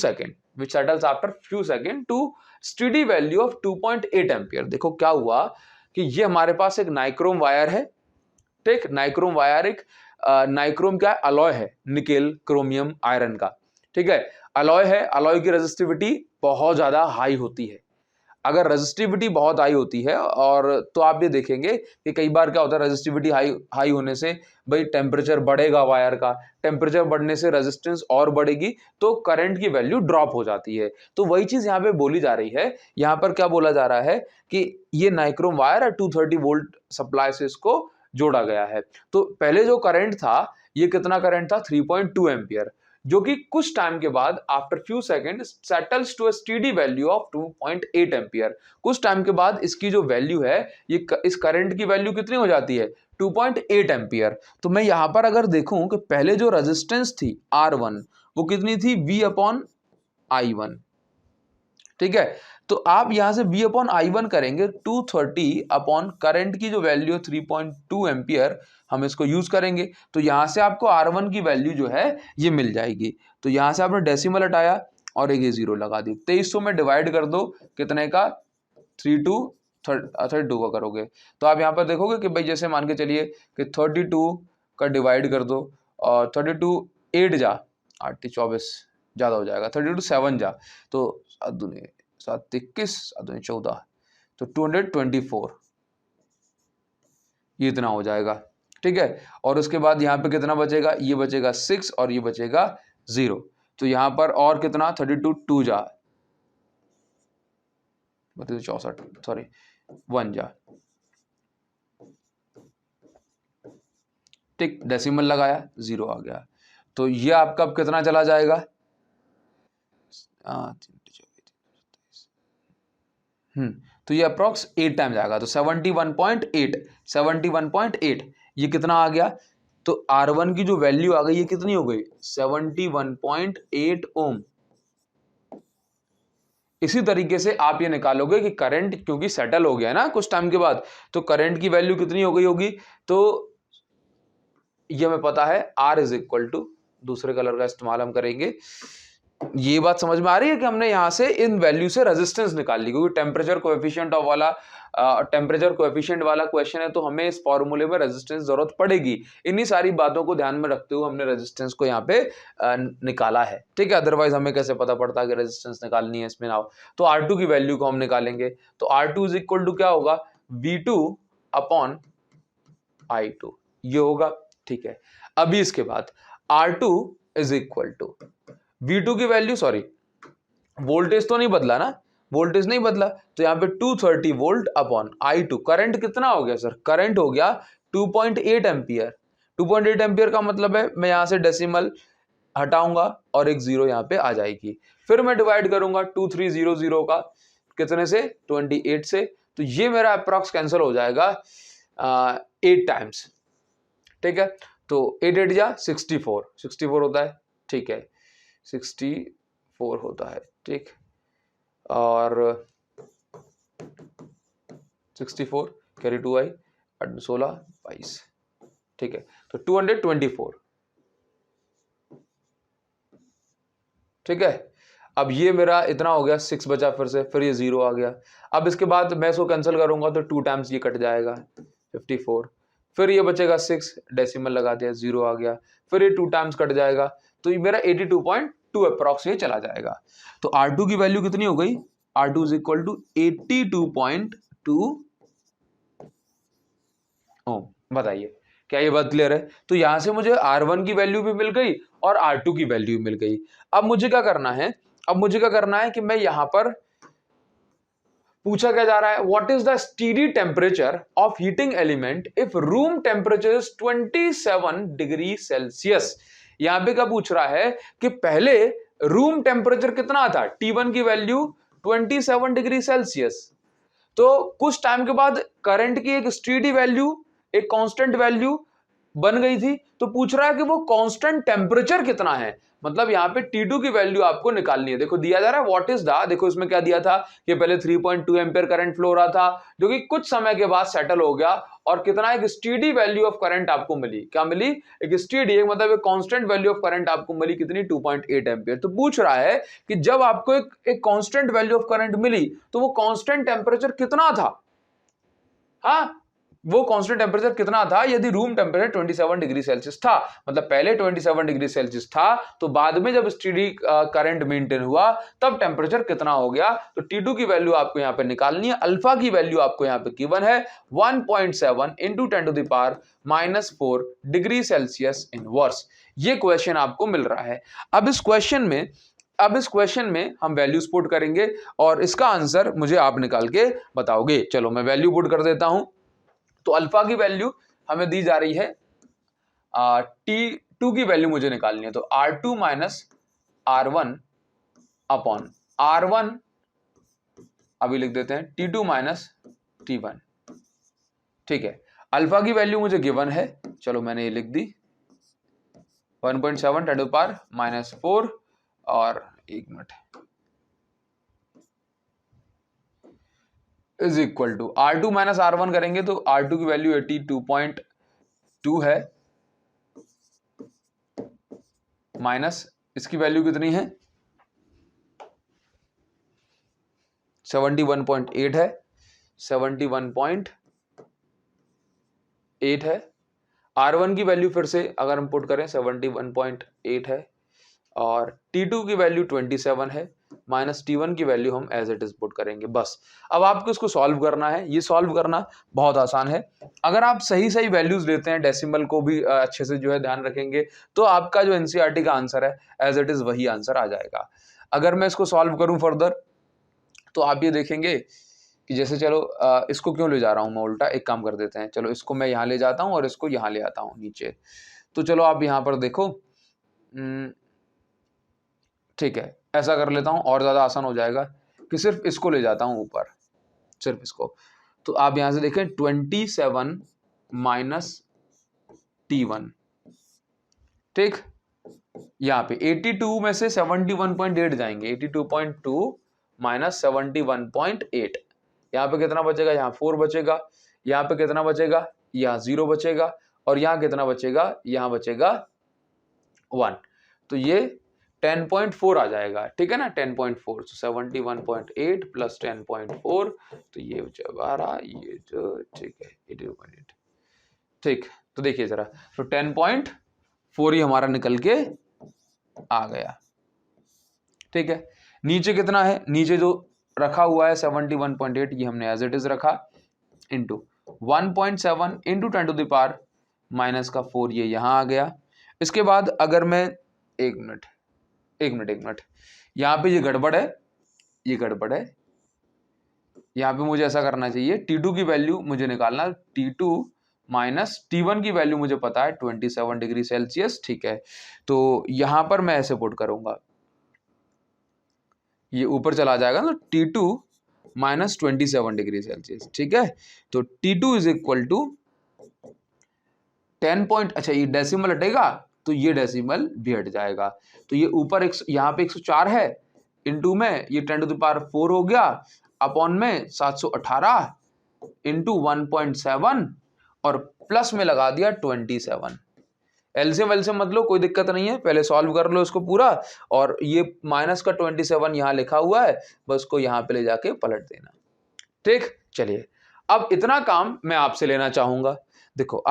second to steady value of 2.8 ampere. देखो क्या हुआ कि ये हमारे पास एक नाइक्रोम वायर है। ठीक, नाइक्रोम वायर एक नाइक्रोम क्या है, अलॉय है, निकेल क्रोमियम आयरन का। ठीक है, अलॉय है, अलॉय की रेजिस्टिविटी बहुत ज्यादा हाई होती है। अगर रेजिस्टिविटी बहुत हाई होती है और तो आप ये देखेंगे कि कई बार क्या होता है, रेजिस्टिविटी हाई होने से भाई टेम्परेचर बढ़ेगा वायर का, टेम्परेचर बढ़ने से रेजिस्टेंस और बढ़ेगी, तो करंट की वैल्यू ड्रॉप हो जाती है। तो वही चीज यहाँ पे बोली जा रही है। यहाँ पर क्या बोला जा रहा है कि ये नाइक्रोम वायर है, 230 वोल्ट सप्लाई से इसको जोड़ा गया है। तो पहले जो करंट था, ये कितना करंट था, 3.2 एम्पियर, जो कि कुछ टाइम के बाद after few second settles to a steady value of 2.8 ampere. कुछ टाइम के बाद इसकी जो वैल्यू है, ये इस करंट की वैल्यू कितनी हो जाती है, 2.8 एम्पियर। तो मैं यहां पर अगर देखूं कि पहले जो रेजिस्टेंस थी R1 वो कितनी थी, V/I1। ठीक है, तो आप यहां से V/I1 करेंगे 230 अपॉन करंट की जो वैल्यू है 3.2 एम्पियर, हम इसको यूज करेंगे। तो यहां से आपको R1 की वैल्यू जो है ये मिल जाएगी। तो यहां से आपने डेसिमल हटाया और एक ये जीरो लगा दी, 2300 में डिवाइड कर दो, कितने का, 32 का करोगे तो आप यहाँ पर देखोगे कि भाई जैसे मान के चलिए कि 32 का डिवाइड कर दो और 32 8 जा 8 24 ज्यादा हो जाएगा, 32 7 जा तो 7 21 7 14, तो 224 ये इतना हो जाएगा। ठीक है, और उसके बाद यहाँ पे कितना बचेगा, ये बचेगा 6 और ये बचेगा 0। तो यहाँ पर और कितना, 32 2 जा 64 सॉरी 1 जा। ठीक, डेसिमल लगाया 0 आ गया। तो ये आपका अब कितना चला जाएगा, तो ये अप्रॉक्स 8 टाइम जाएगा, तो 71.8 ये कितना आ गया, तो R1 की जो वैल्यू आ गई ये कितनी हो गई, 71.8 ओम। इसी तरीके से आप ये निकालोगे कि करंट क्योंकि सेटल हो गया ना कुछ टाइम के बाद, तो करंट की वैल्यू कितनी हो गई होगी, तो ये हमें पता है R इज इक्वल टू, दूसरे कलर का इस्तेमाल हम करेंगे। ये बात समझ में आ रही है कि हमने यहां से इन वैल्यू से रेजिस्टेंस निकाल ली, क्योंकि टेम्परेचर कोएफिशिएंट वाला क्वेश्चन है, तो हमें इस फॉर्मूले में रेजिस्टेंस जरूरत पड़ेगी। इन्हीं सारी बातों को ध्यान में रखते हुए हमने रेजिस्टेंस को यहाँ पे निकाला है। ठीक है, अदरवाइज हमें कैसे पता पड़ता है कि रेजिस्टेंस निकालनी है इसमें ना। तो R2 की वैल्यू को हम निकालेंगे, तो R2 इज इक्वल टू क्या होगा, V2/I2 ये होगा। ठीक है, अभी इसके बाद R2 is equal to V2 की वैल्यू, सॉरी वोल्टेज तो नहीं बदला ना, वोल्टेज नहीं बदला, तो यहाँ पे 230 वोल्ट अपॉन I2, करंट कितना हो गया सर, करंट हो गया 2.8 एम्पियर। 2.8 एम्पियर का मतलब है मैं यहाँ से डेसिमल हटाऊंगा और एक जीरो यहाँ पे आ जाएगी, फिर मैं डिवाइड करूंगा 2300 का कितने से, 28 से, तो ये मेरा अप्रॉक्स कैंसिल हो जाएगा 8 टाइम्स। ठीक है, तो 8 8 जा 64 होता है। ठीक है, 64 होता है। ठीक, और 64 कैरी 2 आई 16 22। ठीक है, तो 224। ठीक है, अब ये मेरा इतना हो गया, 6 बचा, फिर ये 0 आ गया। अब इसके बाद मैं इसको कैंसिल करूंगा तो 2 टाइम्स ये कट जाएगा 54, फिर ये बचेगा 6, डेसिमल लगा दिया 0 आ गया, फिर ये 2 टाइम्स कट जाएगा, तो ये मेरा 82.2 अप्रॉक्स ये चला जाएगा। तो R2 की वैल्यू कितनी हो गई, R2 इज इक्वल टू 82.2 ओम। बताइए क्या ये बात क्लियर है। तो यहां से मुझे R1 की वैल्यू भी मिल गई और R2 की वैल्यू मिल गई। अब मुझे क्या करना है, कि मैं यहां पर पूछा क्या जा रहा है, what is the steady temperature of heating element if room temperature is 27 degree Celsius. यहां पे क्या पूछ रहा है कि पहले रूम टेम्परेचर कितना था, T1 की वैल्यू 27 डिग्री सेल्सियस, तो कुछ टाइम के बाद करंट की एक स्टेडी वैल्यू, एक कांस्टेंट वैल्यू बन गई थी, तो पूछ रहा है कि वो कांस्टेंट टेम्परेचर कितना है, मतलब यहाँ पे T2 की वैल्यू आपको निकालनी है। देखो दिया जा रहा है व्हाट इज द, देखो इसमें क्या दिया था कि पहले 3.2 एम्पियर करंट फ्लो हो रहा था जो कि कुछ समय के बाद सेटल हो गया, और कितना, एक स्टेडी वैल्यू ऑफ करंट आपको मिली, क्या मिली, एक स्टेडी, एक मतलब एक कांस्टेंट वैल्यू ऑफ करंट आपको मिली, कितनी, 2.8 एम्पियर। तो पूछ रहा है कि जब आपको एक कांस्टेंट वैल्यू ऑफ करंट मिली तो वो कांस्टेंट टेम्परेचर कितना था, हाँ वो कांस्टेंट टेम्परेचर कितना था यदि रूम टेम्परेचर 27 डिग्री सेल्सियस था, मतलब पहले 27 डिग्री सेल्सियस था तो बाद में जब स्टेडी करंट मेंटेन हुआ तब टेम्परेचर कितना हो गया। तो T2 की वैल्यू आपको यहां पे निकालनी है, अल्फा की वैल्यू आपको यहां पे गिवन है 1.7 इंटू 10⁻⁴ डिग्री सेल्सियस इनवर्स। ये क्वेश्चन आपको मिल रहा है। अब इस क्वेश्चन में हम वैल्यूज पुट करेंगे और इसका आंसर मुझे आप निकाल के बताओगे। चलो मैं वैल्यू पुट कर देता हूं। तो अल्फा की वैल्यू हमें दी जा रही है, T2 की वैल्यू मुझे निकालनी है, तो R2 minus R1 upon R1, अभी लिख देते हैं T2 माइनस T1, ठीक है। अल्फा की वैल्यू मुझे गिवन है, चलो मैंने ये लिख दी 1.7 10⁻⁴, और एक minute, is equal to R2 minus R1 करेंगे तो R2 की वैल्यू 82.2 है, माइनस इसकी वैल्यू कितनी है 71.8 है, 71.8 है। R1 की वैल्यू फिर से अगर हम पुट करें 71.8 है, और T2 की वैल्यू 27 है, माइनस T1 की वैल्यू हम एज इट इज पुट करेंगे, बस। अब आपको इसको सॉल्व करना है, ये सॉल्व करना बहुत आसान है। अगर आप सही सही वैल्यूज लेते हैं, डेसिमल को भी अच्छे से जो है ध्यान रखेंगे, तो आपका जो एनसीईआरटी का आंसर है एज इट इज वही आंसर आ जाएगा। अगर मैं इसको सॉल्व करूं फर्दर तो आप ये देखेंगे कि जैसे, चलो इसको क्यों ले जा रहा हूं मैं उल्टा, एक काम कर देते हैं, चलो इसको मैं यहाँ ले जाता हूँ और इसको यहाँ ले आता हूँ नीचे। तो चलो आप यहाँ पर देखो, ठीक है, ऐसा कर लेता हूं और ज्यादा आसान हो जाएगा कि सिर्फ इसको ले जाता हूं ऊपर, सिर्फ इसको। तो आप यहां से देखें 27 माइनस T1, ठीक, यहां पे 82 में से 71.8 जाएंगे, 82.2 माइनस 71.8, यहां पे कितना बचेगा, यहाँ 4 बचेगा, यहाँ पे कितना बचेगा, यहाँ 0 बचेगा, और यहाँ कितना बचेगा, यहाँ बचेगा 1, तो ये 10.4 आ जाएगा, ठीक है ना, 10.4, 71.8 प्लस 10.4, तो ये 12, ये जो, ठीक है 82.8, ठीक। तो देखिए जरा, तो 10.4 ही हमारा निकल के आ गया, ठीक है। नीचे कितना है, नीचे जो रखा हुआ है 71.8, ये हमने एज इट इज रखा, इंटू 1.7 इंटू 10⁻⁻⁴, ये यहां आ गया। इसके बाद अगर मैं एक मिनट, यहाँ पे ये गड़बड़ है, यहाँ पे मुझे ऐसा करना चाहिए, T2 की वैल्यू मुझे निकालना, T2 माइनस T1 की वैल्यू मुझे पता है 27 डिग्री सेल्सियस, ठीक है। तो यहां पर मैं ऐसे पुट करूंगा, ये ऊपर चला जाएगा, तो T2 माइनस 27 डिग्री सेल्सियस, ठीक है। तो T2 इज इक्वल टू 10 अच्छा ये डेसिमल हटेगा तो ये डेसिमल भी हट जाएगा, तो ये ऊपर यहाँ पे 104 है, इंटू में ये 10⁴ हो गया, अपॉन में 718 इंटू 1.7 और प्लस में लगा दिया 27। एलसीएम मतलब कोई दिक्कत नहीं है, पहले सॉल्व कर लो इसको पूरा, और ये माइनस का 27 यहाँ लिखा हुआ है, बस को यहाँ पे ले जाके पलट देना, ठीक। चलिए अब इतना काम मैं आपसे लेना चाहूंगा। देखो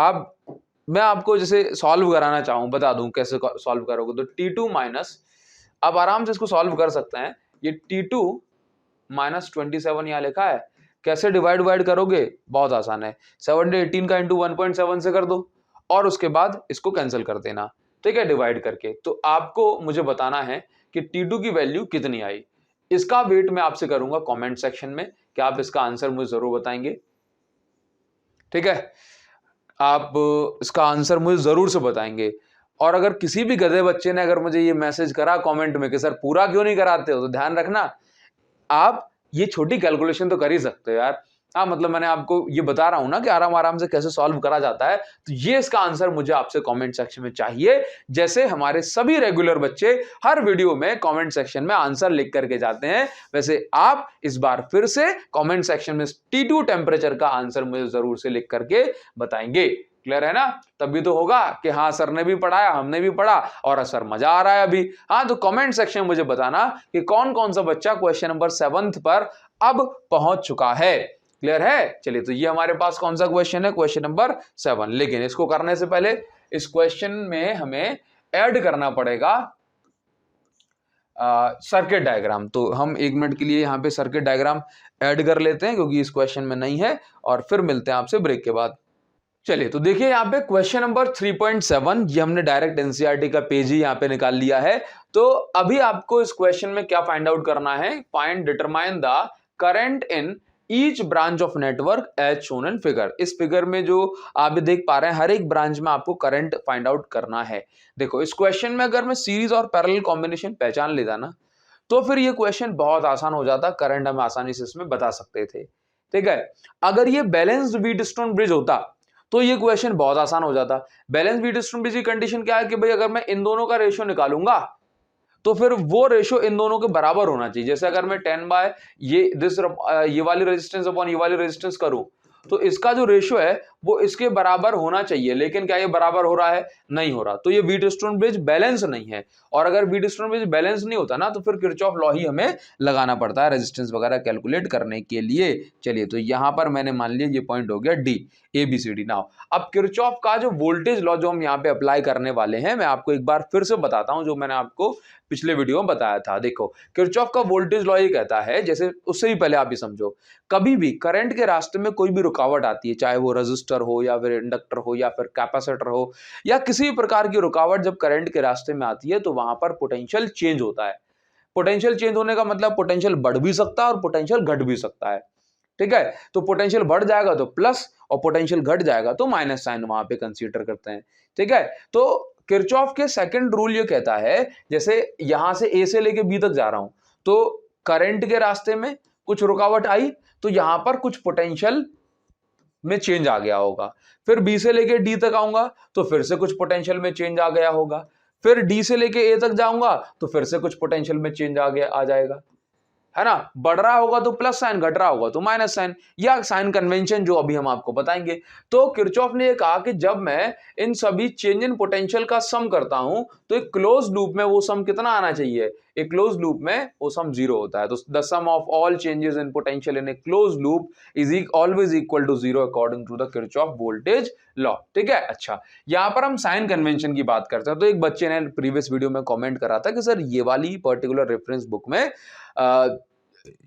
मैं आपको जैसे सॉल्व कराना चाहूं, बता दूं कैसे सॉल्व करोगे। तो T2 माइनस, आप आराम से इसको सॉल्व कर सकते हैं, ये T2 माइनस 27 यहाँ लिखा है, कैसे डिवाइड करोगे, बहुत आसान है, 718 का इंटू 1.7 से कर दो और उसके बाद इसको कैंसिल कर देना, ठीक है, डिवाइड करके। तो आपको मुझे बताना है कि T2 की वैल्यू कितनी आई, इसका वेट मैं आपसे करूंगा कमेंट सेक्शन में कि आप इसका आंसर मुझे जरूर बताएंगे। ठीक है, आप इसका आंसर मुझे जरूर से बताएंगे। और अगर किसी भी गधे बच्चे ने अगर मुझे ये मैसेज करा कमेंट में कि सर पूरा क्यों नहीं कराते हो, तो ध्यान रखना आप ये छोटी कैलकुलेशन तो कर ही सकते हो यार। हाँ, मतलब मैंने आपको ये बता रहा हूं ना कि आराम आराम से कैसे सॉल्व करा जाता है। तो ये इसका आंसर मुझे आपसे कमेंट सेक्शन में चाहिए, जैसे हमारे सभी रेगुलर बच्चे हर वीडियो में कमेंट सेक्शन में आंसर लिख करके जाते हैं, वैसे आप इस बार फिर से कमेंट सेक्शन में T2 टेम्परेचर का आंसर मुझे जरूर से लिख करके बताएंगे। क्लियर है ना? तभी तो होगा कि हाँ सर ने भी पढ़ाया, हमने भी पढ़ा और सर मजा आ रहा है अभी। हाँ, तो कमेंट सेक्शन में मुझे बताना कि कौन कौन सा बच्चा क्वेश्चन नंबर 7 पर अब पहुंच चुका है। क्लियर है? चलिए, तो ये हमारे पास कौन सा क्वेश्चन है, क्वेश्चन नंबर 7। लेकिन इसको करने से पहले इस क्वेश्चन में हमें ऐड करना पड़ेगा सर्किट डायग्राम। तो हम 1 मिनट के लिए यहाँ पे सर्किट डायग्राम ऐड कर लेते हैं क्योंकि इस क्वेश्चन में नहीं है, और फिर मिलते हैं आपसे ब्रेक के बाद। चलिए, तो देखिए यहाँ पे क्वेश्चन नंबर 3.7, ये हमने डायरेक्ट एनसीईआरटी का पेज ही यहाँ पे निकाल लिया है। तो अभी आपको इस क्वेश्चन में क्या फाइंड आउट करना है, find determine the current in each branch of network as shown in figure. इस फिगर में जो आप देख पा रहे हैं हर एक ब्रांच में आपको करंट फाइंड आउट करना है। देखो, इस क्वेश्चन में अगर मैं सीरीज और पैरेलल कॉम्बिनेशन पहचान लेता ना, तो फिर ये क्वेश्चन बहुत आसान हो जाता, करंट हम आसानी से इसमें बता सकते थे। ठीक है, अगर ये बैलेंस्ड व्हीटस्टोन ब्रिज होता तो ये क्वेश्चन बहुत आसान हो जाता। बैलेंस व्हीटस्टोन ब्रिज की कंडीशन क्या है कि भाई अगर मैं इन दोनों का रेशियो निकालूंगा तो फिर वो रेशियो इन दोनों के बराबर होना चाहिए। जैसे अगर मैं 10 बाय ये वाली रेजिस्टेंस अपॉन ये वाली रेजिस्टेंस करूं, तो इसका जो रेशियो है वो इसके बराबर होना चाहिए, लेकिन क्या ये बराबर हो रहा है? नहीं हो रहा। तो ये व्हीटस्टोन ब्रिज बैलेंस नहीं है, और अगर व्हीटस्टोन ब्रिज बैलेंस नहीं होता ना तो फिर किरचॉफ लॉ ही हमें लगाना पड़ता है रेजिस्टेंस वगैरह कैलकुलेट करने के लिए। चलिए, तो यहां पर मैंने मान लिया ये पॉइंट हो गया डी, ABCD। नाउ अब किरचॉफ का जो वोल्टेज लॉ जो हम यहाँ पे अप्लाई करने वाले हैं, मैं आपको एक बार फिर से बताता हूं जो मैंने आपको पिछले वीडियो में बताया था। देखो, किरचॉफ का वोल्टेज लॉ ये कहता है, जैसे उससे भी पहले आप ये समझो, कभी भी करंट के रास्ते में कोई भी रुकावट आती है, चाहे वो रजिस्टर हो या फिर इंडक्टर हो या फिर कैपेसिटर हो या किसी भी प्रकार की रुकावट जब करंट के रास्ते में आती है तो वहां पर पोटेंशियल चेंज होता है। पोटेंशियल चेंज होने का मतलब पोटेंशियल बढ़ भी सकता है और पोटेंशियल घट भी सकता है। ठीक है, तो पोटेंशियल बढ़ जाएगा तो प्लस और पोटेंशियल घट जाएगा तो माइनस साइन वहां पे कंसीडर करते हैं। ठीक है, तो किरचॉफ के सेकंड रूल ये कहता है, जैसे यहां से ए से लेके बी तक जा रहा हूं तो करंट के रास्ते में कुछ रुकावट आई तो यहां पर कुछ पोटेंशियल में चेंज आ गया होगा। फिर बी से लेके डी तक आऊंगा तो फिर से कुछ पोटेंशियल में चेंज आ गया होगा। फिर डी से लेके ए तक जाऊंगा तो फिर से कुछ पोटेंशियल में चेंज आ जाएगा, है ना? बढ़ रहा होगा तो प्लस साइन, घट रहा होगा तो माइनस साइन, या साइन कन्वेंशन जो अभी हम आपको बताएंगे। तो किरचॉफ ने ये कहा कि जब मैं इन सभी चेंज इन पोटेंशियल का सम करता हूं तो एक क्लोज लूप में वो सम कितना आना चाहिए? एक क्लोज लूप में वो सम 0 होता है। तो the sum of all changes in potential in a close loop is always equal to 0 according to the Kirchhoff voltage law. ठीक है, अच्छा, यहां पर हम साइन कन्वेंशन की बात करते हैं। तो एक बच्चे ने प्रीवियस वीडियो में कमेंट करा था कि सर ये वाली पर्टिकुलर रेफरेंस बुक में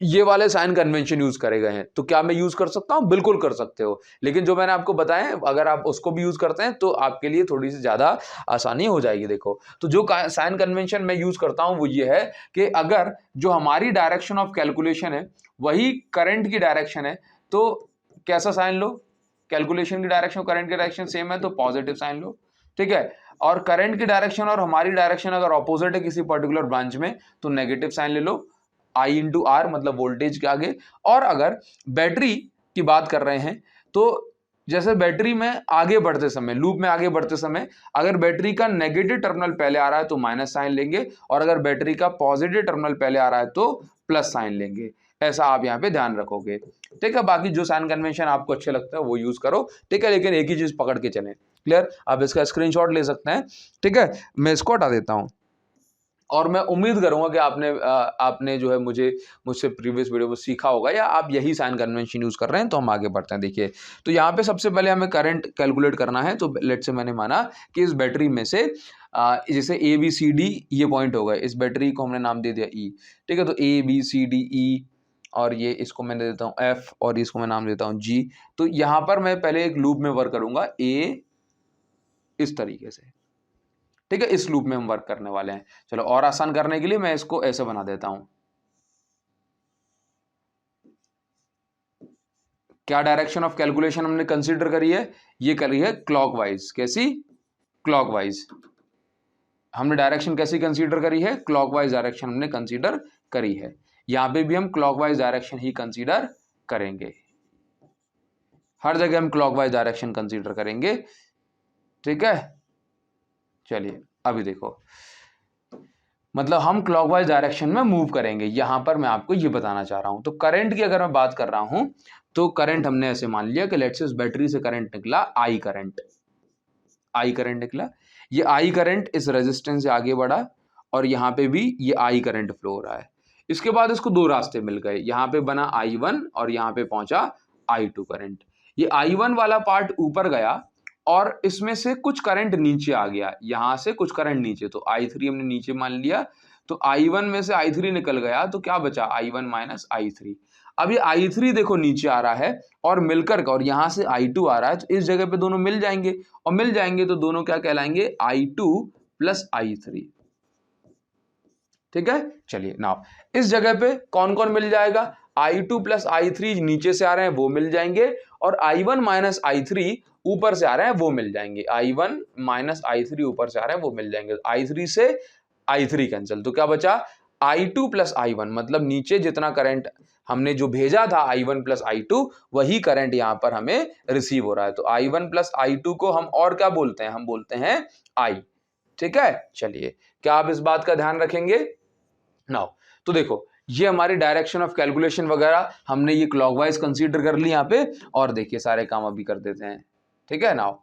ये वाले साइन कन्वेंशन यूज करे गए हैं, तो क्या मैं यूज कर सकता हूं? बिल्कुल कर सकते हो, लेकिन जो मैंने आपको बताया अगर आप उसको भी यूज करते हैं तो आपके लिए थोड़ी सी ज्यादा आसानी हो जाएगी। देखो, तो जो साइन कन्वेंशन मैं यूज करता हूं वो ये है कि अगर जो हमारी डायरेक्शन ऑफ कैलकुलेशन है वही करंट की डायरेक्शन है तो कैसा साइन लो? कैलकुलेशन की डायरेक्शन करंट की डायरेक्शन सेम है तो पॉजिटिव साइन लो। ठीक है, और करंट की डायरेक्शन और हमारी डायरेक्शन अगर ऑपोजिट है किसी पर्टिकुलर ब्रांच में तो नेगेटिव साइन ले लो, I इंटू आर मतलब वोल्टेज के आगे। और अगर बैटरी की बात कर रहे हैं तो जैसे बैटरी में आगे बढ़ते समय, लूप में आगे बढ़ते समय अगर बैटरी का नेगेटिव टर्मिनल पहले आ रहा है तो माइनस साइन लेंगे, और अगर बैटरी का पॉजिटिव टर्मिनल पहले आ रहा है तो प्लस साइन लेंगे। ऐसा आप यहाँ पे ध्यान रखोगे। ठीक है, बाकी जो साइन कन्वेंशन आपको अच्छे लगते हैं वो यूज करो। ठीक है, लेकिन एक ही चीज पकड़ के चलें। क्लियर? आप इसका स्क्रीनशॉट ले सकते हैं। ठीक है, मैं इसको हटा देता हूं और मैं उम्मीद करूंगा कि आपने जो है मुझसे प्रीवियस वीडियो में सीखा होगा या आप यही साइन कन्वेंशन यूज कर रहे हैं। तो हम आगे बढ़ते हैं। देखिए, तो यहाँ पे सबसे पहले हमें करंट कैलकुलेट करना है। तो लेट से मैंने माना कि इस बैटरी में से जैसे ABCD ये पॉइंट हो गए, इस बैटरी को हमने नाम दे दिया E। ठीक है, तो ABCDE और ये इसको मैं दे देता हूँ F और इसको मैं नाम देता हूँ G। तो यहाँ पर मैं पहले एक लूप में वर्क करूंगा A इस तरीके से। ठीक है, इस लूप में हम वर्क करने वाले हैं। चलो, और आसान करने के लिए मैं इसको ऐसे बना देता हूं। क्या डायरेक्शन ऑफ कैलकुलेशन हमने कंसीडर करी है? ये करी है क्लॉकवाइज। कैसी? क्लॉकवाइज। हमने डायरेक्शन कैसी कंसीडर करी है? क्लॉकवाइज डायरेक्शन हमने कंसीडर करी है। यहां पे भी हम क्लॉकवाइज डायरेक्शन ही कंसीडर करेंगे, हर जगह हम क्लॉकवाइज डायरेक्शन कंसीडर करेंगे। ठीक है, चलिए अभी देखो, मतलब हम क्लॉकवाइज डायरेक्शन में मूव करेंगे। यहां पर मैं आपको ये बताना चाह रहा हूं। तो करंट की अगर मैं बात कर रहा हूं तो करंट हमने ऐसे मान लिया कि लेट्स से इस बैटरी से करंट निकला, आई करंट निकला। ये आई करंट इस रेजिस्टेंस से आगे बढ़ा और यहाँ पे भी ये आई करंट फ्लो हो रहा है। इसके बाद इसको दो रास्ते मिल गए, यहाँ पे बना I1 और यहाँ पे पहुंचा I2 करंट। ये I1 वाला पार्ट ऊपर गया और इसमें से कुछ करंट नीचे आ गया, यहां से कुछ करंट नीचे, तो I3 हमने नीचे मान लिया। तो I1 में से I3 निकल गया तो क्या बचा? I1 minus I3। अब ये I3 देखो नीचे आ रहा है और मिलकर का, और यहां से I2 आ रहा है, तो इस जगह पे दोनों मिल जाएंगे, और मिल जाएंगे तो दोनों क्या कहलाएंगे? I2 plus I3। ठीक है, चलिए नाउ इस जगह पे कौन कौन मिल जाएगा? I2 प्लस I3 नीचे से आ रहे हैं वो मिल जाएंगे, और I1 माइनस I3 ऊपर से आ रहे हैं वो मिल जाएंगे। I1 माइनस I3 ऊपर से आ रहे हैं वो मिल जाएंगे। I3 से I3 कैंसिल, तो क्या बचा? I2 प्लस I1, मतलब नीचे जितना करंट हमने जो भेजा था I1 प्लस I2, वही करंट यहां पर हमें रिसीव हो रहा है। तो I1 प्लस I2 को हम और क्या बोलते हैं? हम बोलते हैं I। ठीक है, चलिए क्या आप इस बात का ध्यान रखेंगे? नाउ तो देखो, ये हमारी डायरेक्शन ऑफ कैलकुलेशन वगैरह हमने ये क्लॉकवाइज कंसीडर कर ली यहाँ पे, और देखिए सारे काम अभी कर देते हैं। ठीक है, नाउ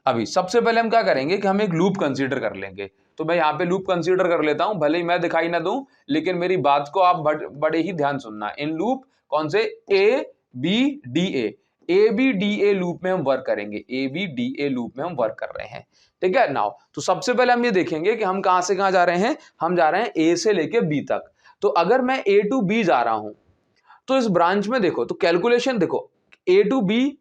अभी सबसे पहले हम क्या करेंगे कि हम एक लूप कंसीडर कर लेंगे। तो मैं यहाँ पे लूप कंसीडर कर लेता हूं, भले ही मैं दिखाई ना दूं, लेकिन मेरी बात को आप बड़े ही ध्यान सुनना। इन लूप कौन से? ABDA लूप में हम वर्क करेंगे, ABDA लूप में हम वर्क कर रहे हैं। ठीक है, नाउ तो सबसे पहले हम ये देखेंगे कि हम कहां से कहां जा रहे हैं। हम जा रहे हैं A से लेके B तक। तो अगर मैं A to B जा रहा हूं तो इस ब्रांच में देखो, तो कैलकुलेशन देखो, A to B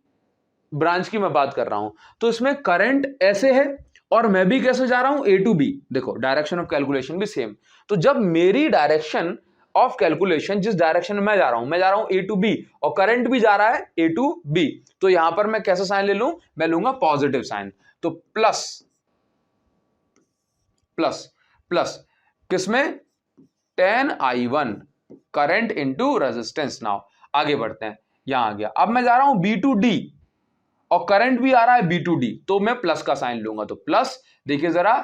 ब्रांच की मैं बात कर रहा हूं, तो इसमें करंट ऐसे है और मैं भी कैसे जा रहा हूं? A to B। देखो डायरेक्शन ऑफ कैलकुलेशन भी सेम। तो जब मेरी डायरेक्शन ऑफ कैलकुलेशन, जिस डायरेक्शन में मैं जा रहा हूं A to B, और करंट भी जा रहा है A to B, तो यहां पर मैं कैसा साइन ले लूं? मैं लूंगा पॉजिटिव साइन। तो प्लस प्लस प्लस किसमें? 10I1 current into resistance. Now आगे बढ़ते हैं, यहां आ गया। अब मैं जा रहा हूं B to D और करंट भी आ रहा है B to D, तो मैं प्लस का साइन लूंगा। तो प्लस, देखिए जरा,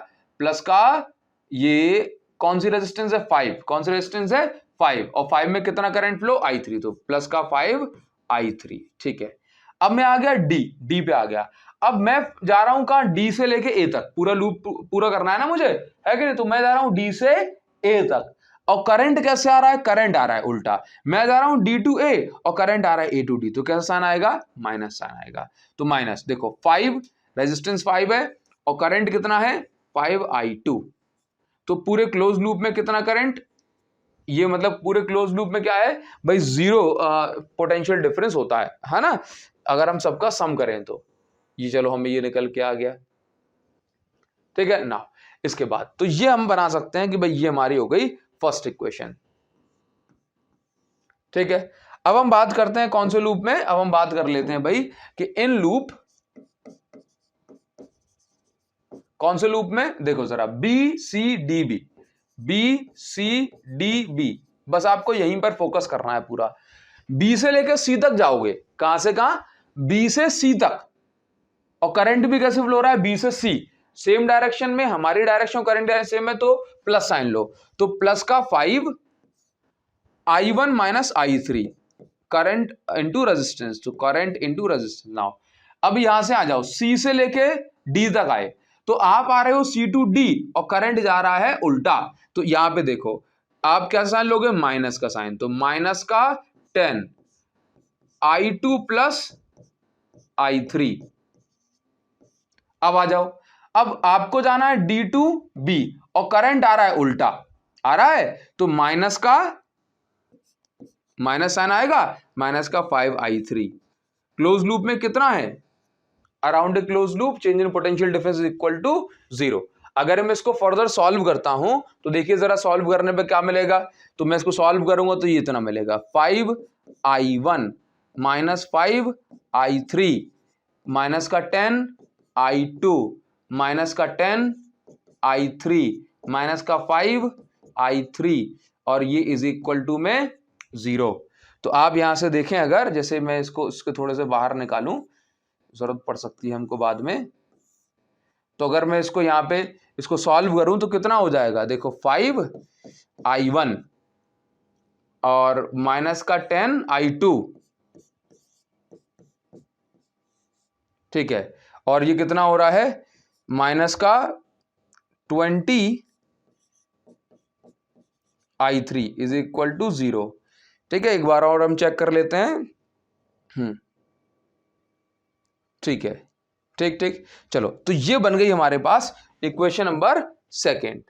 प्लस का ये कौन सी रेजिस्टेंस है? 5। कौन सी रेजिस्टेंस है? 5। और 5 में कितना करंट फ्लो? I3, तो प्लस का 5I3। ठीक है, अब मैं आ गया D पे आ गया। अब मैं जा रहा हूं कहां? D से लेके A तक, पूरा लूप पूरा करना है ना मुझे, है कि नहीं? तो मैं जा रहा हूं D से A तक, और करंट कैसे आ रहा है? करंट आ रहा है उल्टा। मैं जा रहा हूं D to A और करंट आ रहा है A to D, तो कैसा साइन आएगा? माइनस साइन आएगा। तो माइनस, देखो 5, रेजिस्टेंस 5 है और करंट कितना है? 5I2। तो पूरे क्लोज लूप में कितना करंट? ये मतलब पूरे क्लोज लूप में क्या है भाई? 0 पोटेंशियल डिफरेंस होता है ना, अगर हम सबका सम करें तो। ये चलो हमें ये निकल के आ गया। ठीक है ना, इसके बाद तो ये हम बना सकते हैं कि भाई ये हमारी हो गई फर्स्ट इक्वेशन। ठीक है, अब हम बात करते हैं कौन से लूप में? अब हम बात कर लेते हैं भाई कि इन लूप, कौन से लूप में? देखो जरा, BCDB, BCDB, बस आपको यहीं पर फोकस करना है पूरा। B से लेकर C तक जाओगे, कहां से कहां? B से C तक, और करंट भी कैसे फ्लो हो रहा है? B से C, सेम डायरेक्शन में, हमारी डायरेक्शन करंट सेम है, तो प्लस साइन लो। तो प्लस का 5I1 minus I3, current into resistance, तो करंट इंटू रेजिस्टेंस। नाउ अब यहां से आ जाओ, C से लेके D तक आए, तो आप आ रहे हो C to D और करंट जा रहा है उल्टा। तो यहां पे देखो, आप क्या साइन लोगे? माइनस का साइन। तो माइनस का 10I2 प्लस I3। अब आ जाओ, अब आपको जाना है D to B और करंट आ रहा है उल्टा, आ रहा है, तो माइनस का माइनस साइन आएगा, माइनस का 5I3। क्लोज लूप में कितना है? Around a close loop change in potential difference is equal to 0। अगर मैं इसको फर्दर सॉल्व करता हूं तो देखिए जरा, सॉल्व करने पे क्या मिलेगा? तो मैं इसको सॉल्व करूंगा तो ये इतना मिलेगा, 5I1 -5i3 माइनस का 10i2 माइनस का 10i3 माइनस का 5i3 और ये इज इक्वल टू में 0। तो आप यहां से देखें, अगर जैसे मैं इसके थोड़े से बाहर निकालूं, जरूरत पड़ सकती है हमको बाद में, तो अगर मैं इसको यहां पे इसको सॉल्व करूं तो कितना हो जाएगा, देखो 5i1 और माइनस का 10i2, ठीक है, और ये कितना हो रहा है, माइनस का 20i3 इज इक्वल टू 0। ठीक है, एक बार और हम चेक कर लेते हैं। ठीक है, ठीक ठीक, चलो, तो ये बन गई हमारे पास इक्वेशन नंबर सेकेंड।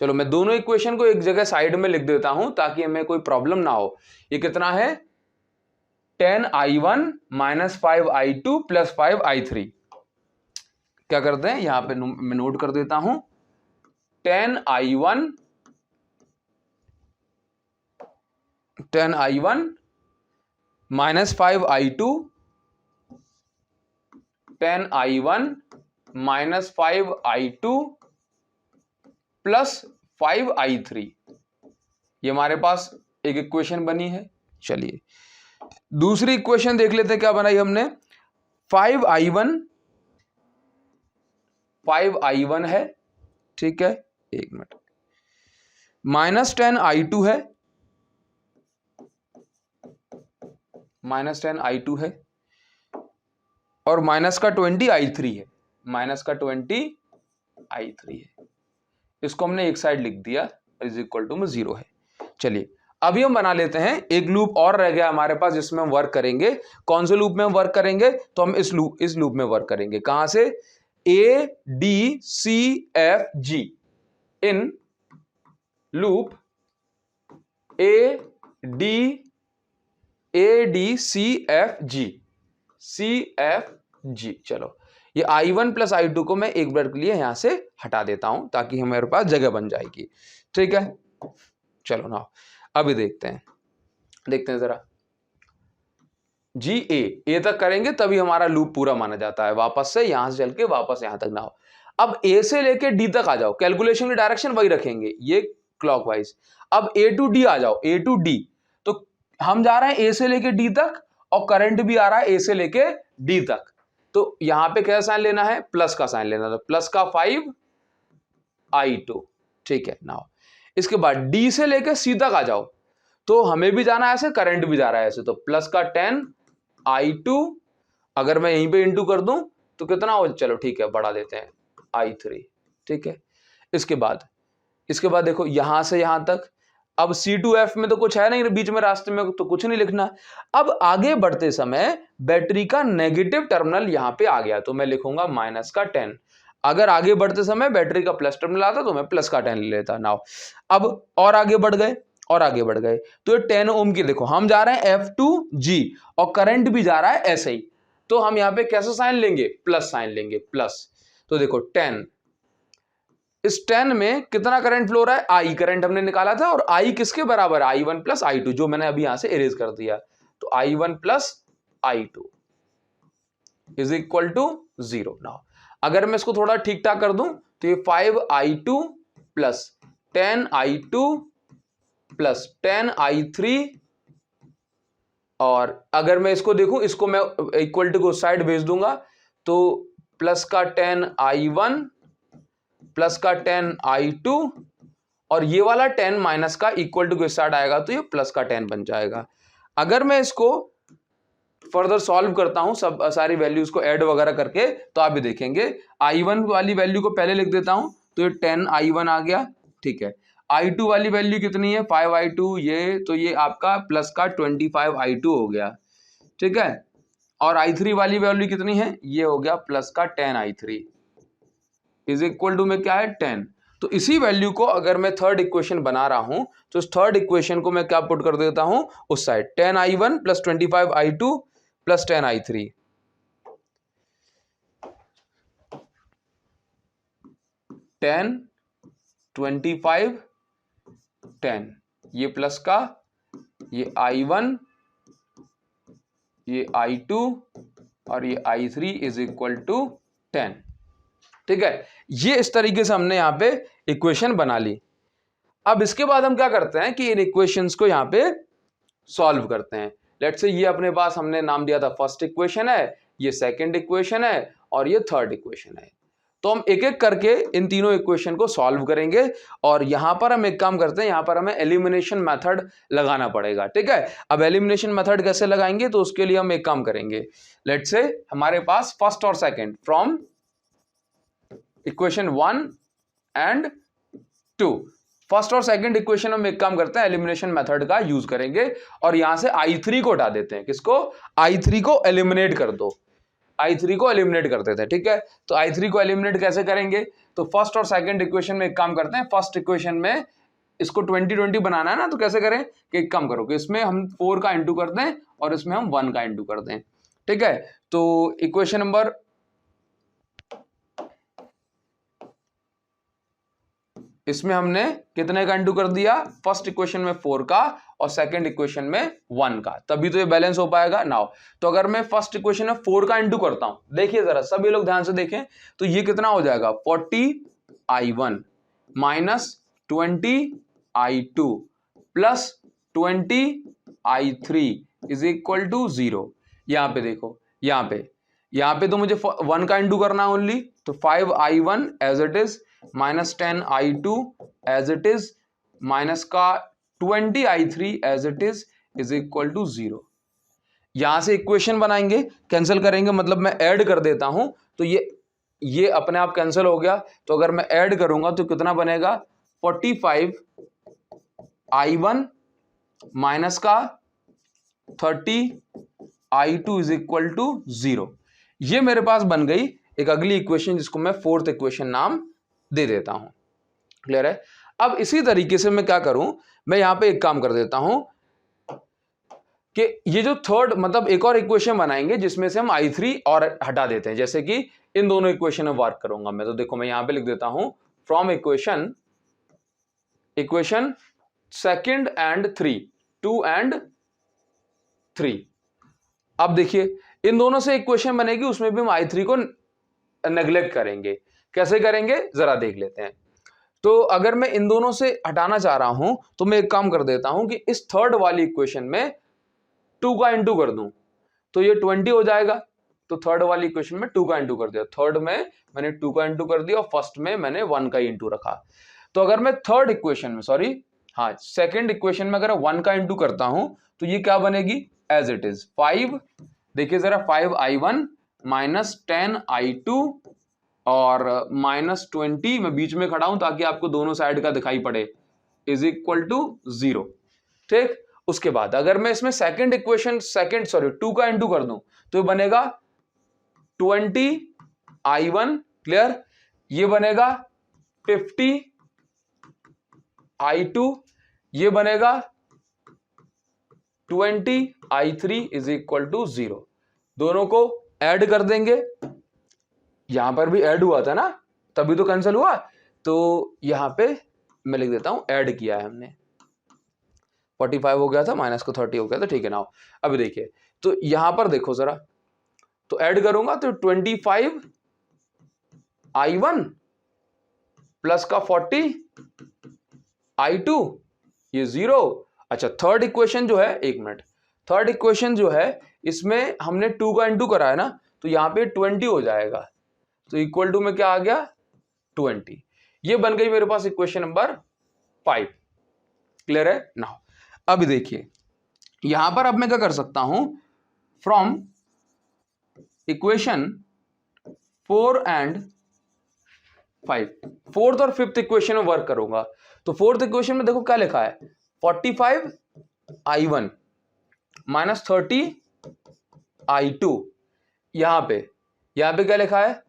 चलो मैं दोनों इक्वेशन को एक जगह साइड में लिख देता हूं ताकि हमें कोई प्रॉब्लम ना हो। ये कितना है, 10i1 minus 5i2 plus 5i3। क्या करते हैं, यहां पे मैं नोट कर देता हूं, 10i1 minus 5i2, 10i1 minus 5i2 plus 5i3। ये हमारे पास एक इक्वेशन बनी है। चलिए दूसरी इक्वेशन देख लेते हैं क्या बनाई हमने। 5i1 है, ठीक है, एक मिनट, माइनस 10i2 है, माइनस 10i2 है और माइनस का 20i3 है, माइनस का 20i3 है। इसको हमने एक साइड लिख दिया, इज इक्वल टू में 0 है। चलिए अभी हम बना लेते हैं, एक लूप और रह गया हमारे पास जिसमें हम वर्क करेंगे। कौन से लूप में हम वर्क करेंगे, तो हम इस लूप में वर्क करेंगे। कहां से, ADCFG, इन लूप CFG। चलो ये i1 प्लस i2 को मैं एक बार के लिए यहां से हटा देता हूं ताकि हमारे पास जगह बन जाएगी। ठीक है, चलो ना अभी देखते हैं जरा। ए तक करेंगे तभी हमारा लूप पूरा माना जाता है। वापस से यहां से चल के वापस यहां तक ना हो। अब ए से लेके डी तक आ जाओ, कैलकुलेशन की डायरेक्शन वही रखेंगे, ये क्लॉकवाइज। अब ए टू डी आ जाओ, ए टू डी, तो हम जा रहे हैं ए से लेके डी तक और करंट भी आ रहा है ए से लेके डी तक। तो यहां पे क्या साइन लेना है, प्लस का साइन लेना, तो प्लस का 5i2। ठीक है, नाउ इसके बाद डी से लेके सी तक आ जाओ, तो हमें भी जाना है ऐसे, करंट भी जा रहा है ऐसे, तो प्लस का 10i2, अगर मैं यहीं पे इंटू कर दूं तो कितना हो, चलो ठीक है बढ़ा देते हैं i3। ठीक है, इसके बाद देखो यहां से यहां तक। अब C2F में तो कुछ है नहीं बीच में रास्ते में, तो कुछ नहीं लिखना। अब आगे बढ़ते समय बैटरी का नेगेटिव टर्मिनल यहां पे आ गया तो मैं लिखूंगा माइनस का 10। अगर आगे बढ़ते समय बैटरी का प्लस टर्मिनल आता तो मैं प्लस का 10 ले लेता। नाउ अब और आगे बढ़ गए तो ये 10 ओम की, देखो हम जा रहे हैं F2G और करंट भी जा रहा है ऐसे ही, तो हम यहां पे कैसे साइन लेंगे, प्लस साइन लेंगे, प्लस। तो देखो 10, इस 10 में कितना करंट फ्लो रहा है, आई करंट हमने निकाला था, और आई किसके बराबर है, i1 प्लस i2, जो मैंने अभी यहां से इरेज कर दिया। तो i1 plus i2 is equal to 0। Now अगर मैं इसको थोड़ा ठीक ठाक कर दूं तो ये 5i2 plus 10i2 plus 10i3, और अगर मैं इसको देखूं, इसको मैं इक्वल टू को साइड भेज दूंगा, तो प्लस का 10i1 प्लस का 10i2 और ये वाला 10 माइनस का इक्वल टू के साथ आएगा तो ये प्लस का 10 बन जाएगा। अगर मैं इसको फर्दर सॉल्व करता हूं सब सारी वैल्यूज को ऐड वगैरह करके, तो आप भी देखेंगे i1 वाली वैल्यू को पहले लिख देता हूं, तो ये 10i1 आ गया। ठीक है, i2 वाली वैल्यू कितनी है, 5i2, ये तो ये आपका प्लस का 25i2 हो गया। ठीक है, और i3 वाली वैल्यू कितनी है, ये हो गया प्लस का 10i3 इज इक्वल टू में क्या है, 10। तो इसी वैल्यू को अगर मैं थर्ड इक्वेशन बना रहा हूं तो इस थर्ड इक्वेशन को मैं क्या पुट कर देता हूं उस side, 10i1 plus 25i2 plus 10i3। 10 25 10, ये प्लस का, ये i1 ये I2 और ये I3 इज इक्वल टू 10। ठीक है, ये इस तरीके से हमने यहाँ पे इक्वेशन बना ली। अब इसके बाद हम क्या करते हैं कि इन इक्वेशंस को यहाँ पे सॉल्व करते हैं। लेट्स से ये अपने पास हमने नाम दिया था फर्स्ट इक्वेशन है, ये सेकंड इक्वेशन है और ये थर्ड इक्वेशन है। तो हम एक एक करके इन तीनों इक्वेशन को सॉल्व करेंगे और यहां पर हम एक काम करते हैं, यहां पर हमें एलिमिनेशन मेथड लगाना पड़ेगा। ठीक है, अब एलिमिनेशन मेथड कैसे लगाएंगे, तो उसके लिए हम एक काम करेंगे। लेट्स से हमारे पास फर्स्ट और second from equation 1 and 2, first और सेकंड इक्वेशन हम एक काम करते हैं, एलिमिनेशन मेथड का यूज करेंगे और यहां से I3 को हटा देते हैं। किसको? I3 को एलिमिनेट कर दो, I3 को एलिमिनेट कर देते हैं। ठीक है, तो I3 को एलिमिनेट कैसे करेंगे, तो फर्स्ट और सेकंड इक्वेशन में एक काम करते हैं, फर्स्ट इक्वेशन में इसको 20-20 बनाना है ना, तो कैसे करें कि एक काम करो कि इसमें हम 4 का इंटू कर दें और इसमें हम 1 का इंटू कर दें। ठीक है, तो इक्वेशन नंबर इसमें हमने कितने का इंटू कर दिया, फर्स्ट इक्वेशन में 4 का और सेकंड इक्वेशन में 1 का, तभी तो ये बैलेंस हो पाएगा। नाउ तो अगर मैं फर्स्ट इक्वेशन में 4 का इंटू करता हूं, देखिए जरा सभी लोग ध्यान से देखें, तो ये कितना हो जाएगा 40I1 minus 20I2 plus 20I3 is equal to 0। यहां पे देखो, यहां पे तो मुझे 1 का इंटू करना है ओनली, तो 5I1 as it is minus 10I2 as it is minus का 20I3 as it is equal to 0। यहां से इक्वेशन बनाएंगे, कैंसिल करेंगे, मतलब मैं ऐड कर देता हूं, तो ये अपने आप कैंसिल हो गया। तो अगर मैं ऐड करूंगा तो कितना बनेगा 45I1 माइनस का 30I2 इज इक्वल टू 0। ये मेरे पास बन गई एक अगली इक्वेशन, जिसको मैं फोर्थ इक्वेशन नाम दे देता हूं। क्लियर है? अब इसी तरीके से मैं क्या करूं, मैं यहां पे एक काम कर देता हूं कि ये जो थर्ड, मतलब एक और इक्वेशन बनाएंगे जिसमें से हम I3 और हटा देते हैं, जैसे कि इन दोनों इक्वेशन में वर्क करूंगा मैं। तो देखो मैं यहां पे लिख देता हूं from equation second and 3, 2 and 3। अब देखिए इन दोनों से इक्वेशन बनेगी, उसमें भी हम I3 को नेग्लेक्ट करेंगे। कैसे करेंगे जरा देख लेते हैं। तो अगर मैं इन दोनों से हटाना चाह रहा हूं तो मैं एक काम कर देता हूं कि इस थर्ड वाली इक्वेशन में 2 का इंटू कर दूं, तो ये 20 हो जाएगा। तो थर्ड वाली इक्वेशन में 2 का इंटू कर दिया, थर्ड में मैंने 2 का इंटू कर दिया और फर्स्ट में मैंने 1 का इंटू रखा। तो अगर मैं थर्ड इक्वेशन में, सेकंड इक्वेशन में अगर 1 का इंटू करता हूं तो ये क्या बनेगी, एज इट इज 5। देखिए जरा 5I1 माइनस 10I2 और माइनस 20, मैं बीच में खड़ा हूं ताकि आपको दोनों साइड का दिखाई पड़े, इज इक्वल टू 0। ठीक, उसके बाद अगर मैं इसमें सेकंड इक्वेशन 2 का इंटू कर दूं तो ये बनेगा 20I1, क्लियर, ये बनेगा 50I2, ये बनेगा 20I3 इज इक्वल टू 0। दोनों को ऐड कर देंगे, यहां पर भी ऐड हुआ था ना, तभी तो कैंसिल हुआ। तो यहां पे मैं लिख देता हूं ऐड किया है हमने, 45 हो गया था माइनस को 30 हो गया था। ठीक है ना, अभी देखिए तो यहां पर देखो जरा, तो ऐड करूंगा तो 25I1 प्लस का 40I2, ये 0। अच्छा थर्ड इक्वेशन जो है, एक मिनट, थर्ड इक्वेशन जो है इसमें हमने 2 का इंटू करा है ना, तो यहां पे 20 हो जाएगा, तो इक्वल टू में क्या आ गया 20। ये बन गई मेरे पास इक्वेशन नंबर 5। क्लियर है? नाउ अभी देखिए यहां पर अब मैं क्या कर सकता हूं, फ्रॉम इक्वेशन 4 एंड 5, फोर्थ और फिफ्थ इक्वेशन में वर्क करूंगा। तो फोर्थ इक्वेशन में देखो क्या लिखा है, 45I1 माइनस 30I2, यहां पे क्या लिखा है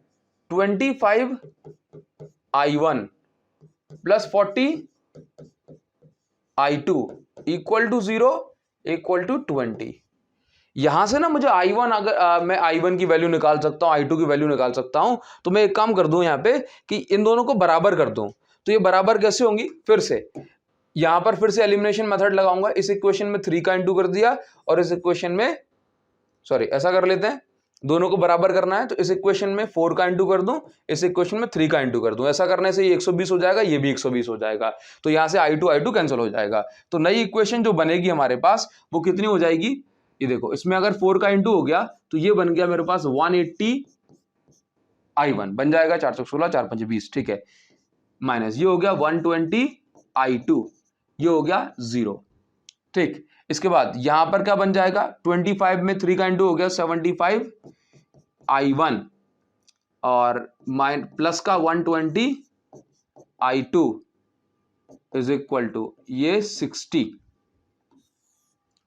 25I1 plus 40I2 equal to 0 equal to 20। यहां से ना मुझे I1, अगर मैं I1 की वैल्यू निकाल सकता हूं, I2 की वैल्यू निकाल सकता हूं, तो मैं एक काम कर दूं यहां पे कि इन दोनों को बराबर कर दूं। तो ये बराबर कैसे होंगी, फिर से यहां पर फिर से एलिमिनेशन मेथड लगाऊंगा। इस इक्वेशन में 3 का इंटू कर दिया और इस इक्वेशन में सॉरी ऐसा कर लेते हैं, दोनों को बराबर करना है तो इस इक्वेशन में 4 का इंटू कर दूं, इस इक्वेशन में 3 का इंटू कर दूं। ऐसा करने से ये 120 हो जाएगा, ये भी 120 हो जाएगा, तो यहां से I2 कैंसिल हो जाएगा। तो नई इक्वेशन जो बनेगी हमारे पास वो कितनी हो जाएगी, ये देखो, इसमें अगर 4 का इंटू हो गया तो ये बन गया मेरे पास 180 I1 बन जाएगा, 416 4 5 20, ठीक है, माइनस ये हो गया 120 I2, ये हो गया 0, ठीक। इसके बाद यहां पर क्या बन जाएगा, 25 में 3 का इंटू हो गया 75 I1 और प्लस का 120 I2 इज इक्वल टू ये 60,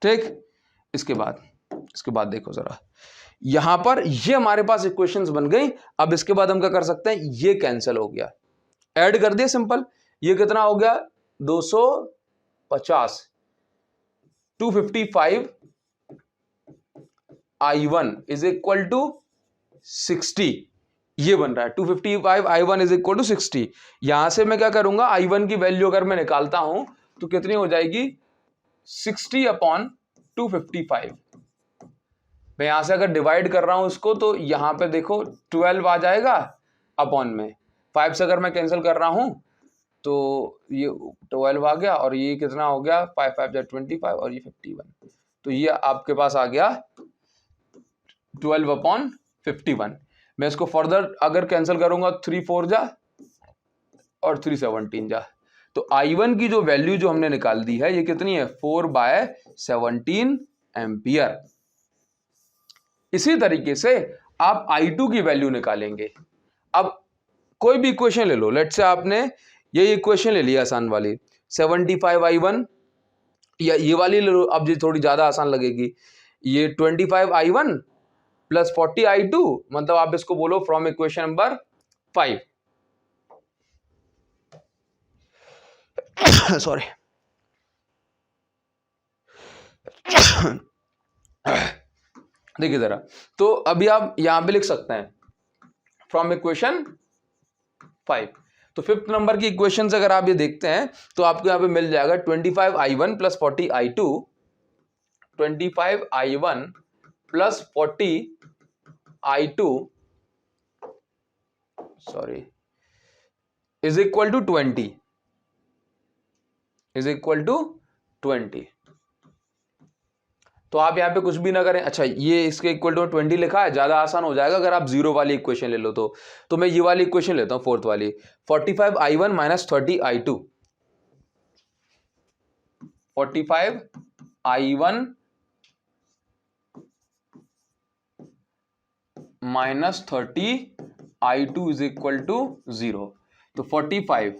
ठीक। इसके बाद देखो जरा, यहां पर ये हमारे पास इक्वेशंस बन गई। अब इसके बाद हम क्या कर सकते हैं, ये कैंसिल हो गया, ऐड कर दिया सिंपल, ये कितना हो गया 250, 255 I1 इज इक्वल टू 60, ये बन रहा है 255 I1 इज इक्वल टू 60। यहां से मैं क्या करूंगा, I1 की वैल्यू अगर मैं निकालता हूं तो कितनी हो जाएगी 60/255। मैं यहां से अगर डिवाइड कर रहा हूं इसको तो यहां पे देखो 12 आ जाएगा अपॉन में 5 से अगर मैं कैंसिल कर रहा हूं तो ये 12 आ गया और ये कितना हो गया 5 5 25 और ये 51, तो ये आपके पास आ गया 12/51। मैं इसको फर्दर अगर कैंसिल करूंगा 3 4 जा और 3 17 जा, तो I1 की जो वैल्यू जो हमने निकाल दी है ये कितनी है 4/17 एम्पियर। इसी तरीके से आप I2 की वैल्यू निकालेंगे। अब कोई भी इक्वेशन ले लो, लेट से आपने ये इक्वेशन ले लिया आसान वाली 75 I1, या ये वाली ले लो, अब ये थोड़ी ज्यादा आसान लगेगी, ये 25 I1 प्लस 40 I2, मतलब आप इसको बोलो फ्रॉम इक्वेशन नंबर 5। सॉरी देखिए जरा, तो अभी आप यहां पे लिख सकते हैं फ्रॉम इक्वेशन 5। तो 5th नंबर की इक्वेशन से अगर आप ये देखते हैं तो आपको यहां पे मिल जाएगा 25 I1 plus 40 I2, 25 I1 plus 40 I2 sorry is equal to 20, is equal to 20। तो आप यहाँ पे कुछ भी ना करें, अच्छा ये इसके इक्वल टू 20 लिखा है, ज्यादा आसान हो जाएगा अगर आप जीरो वाली इक्वेशन ले लो तो मैं ये वाली इक्वेशन लेता हूं 4th वाली, 45 I1 minus 30 I2, 45 I1 minus 30 I2 is equal to 0। तो 45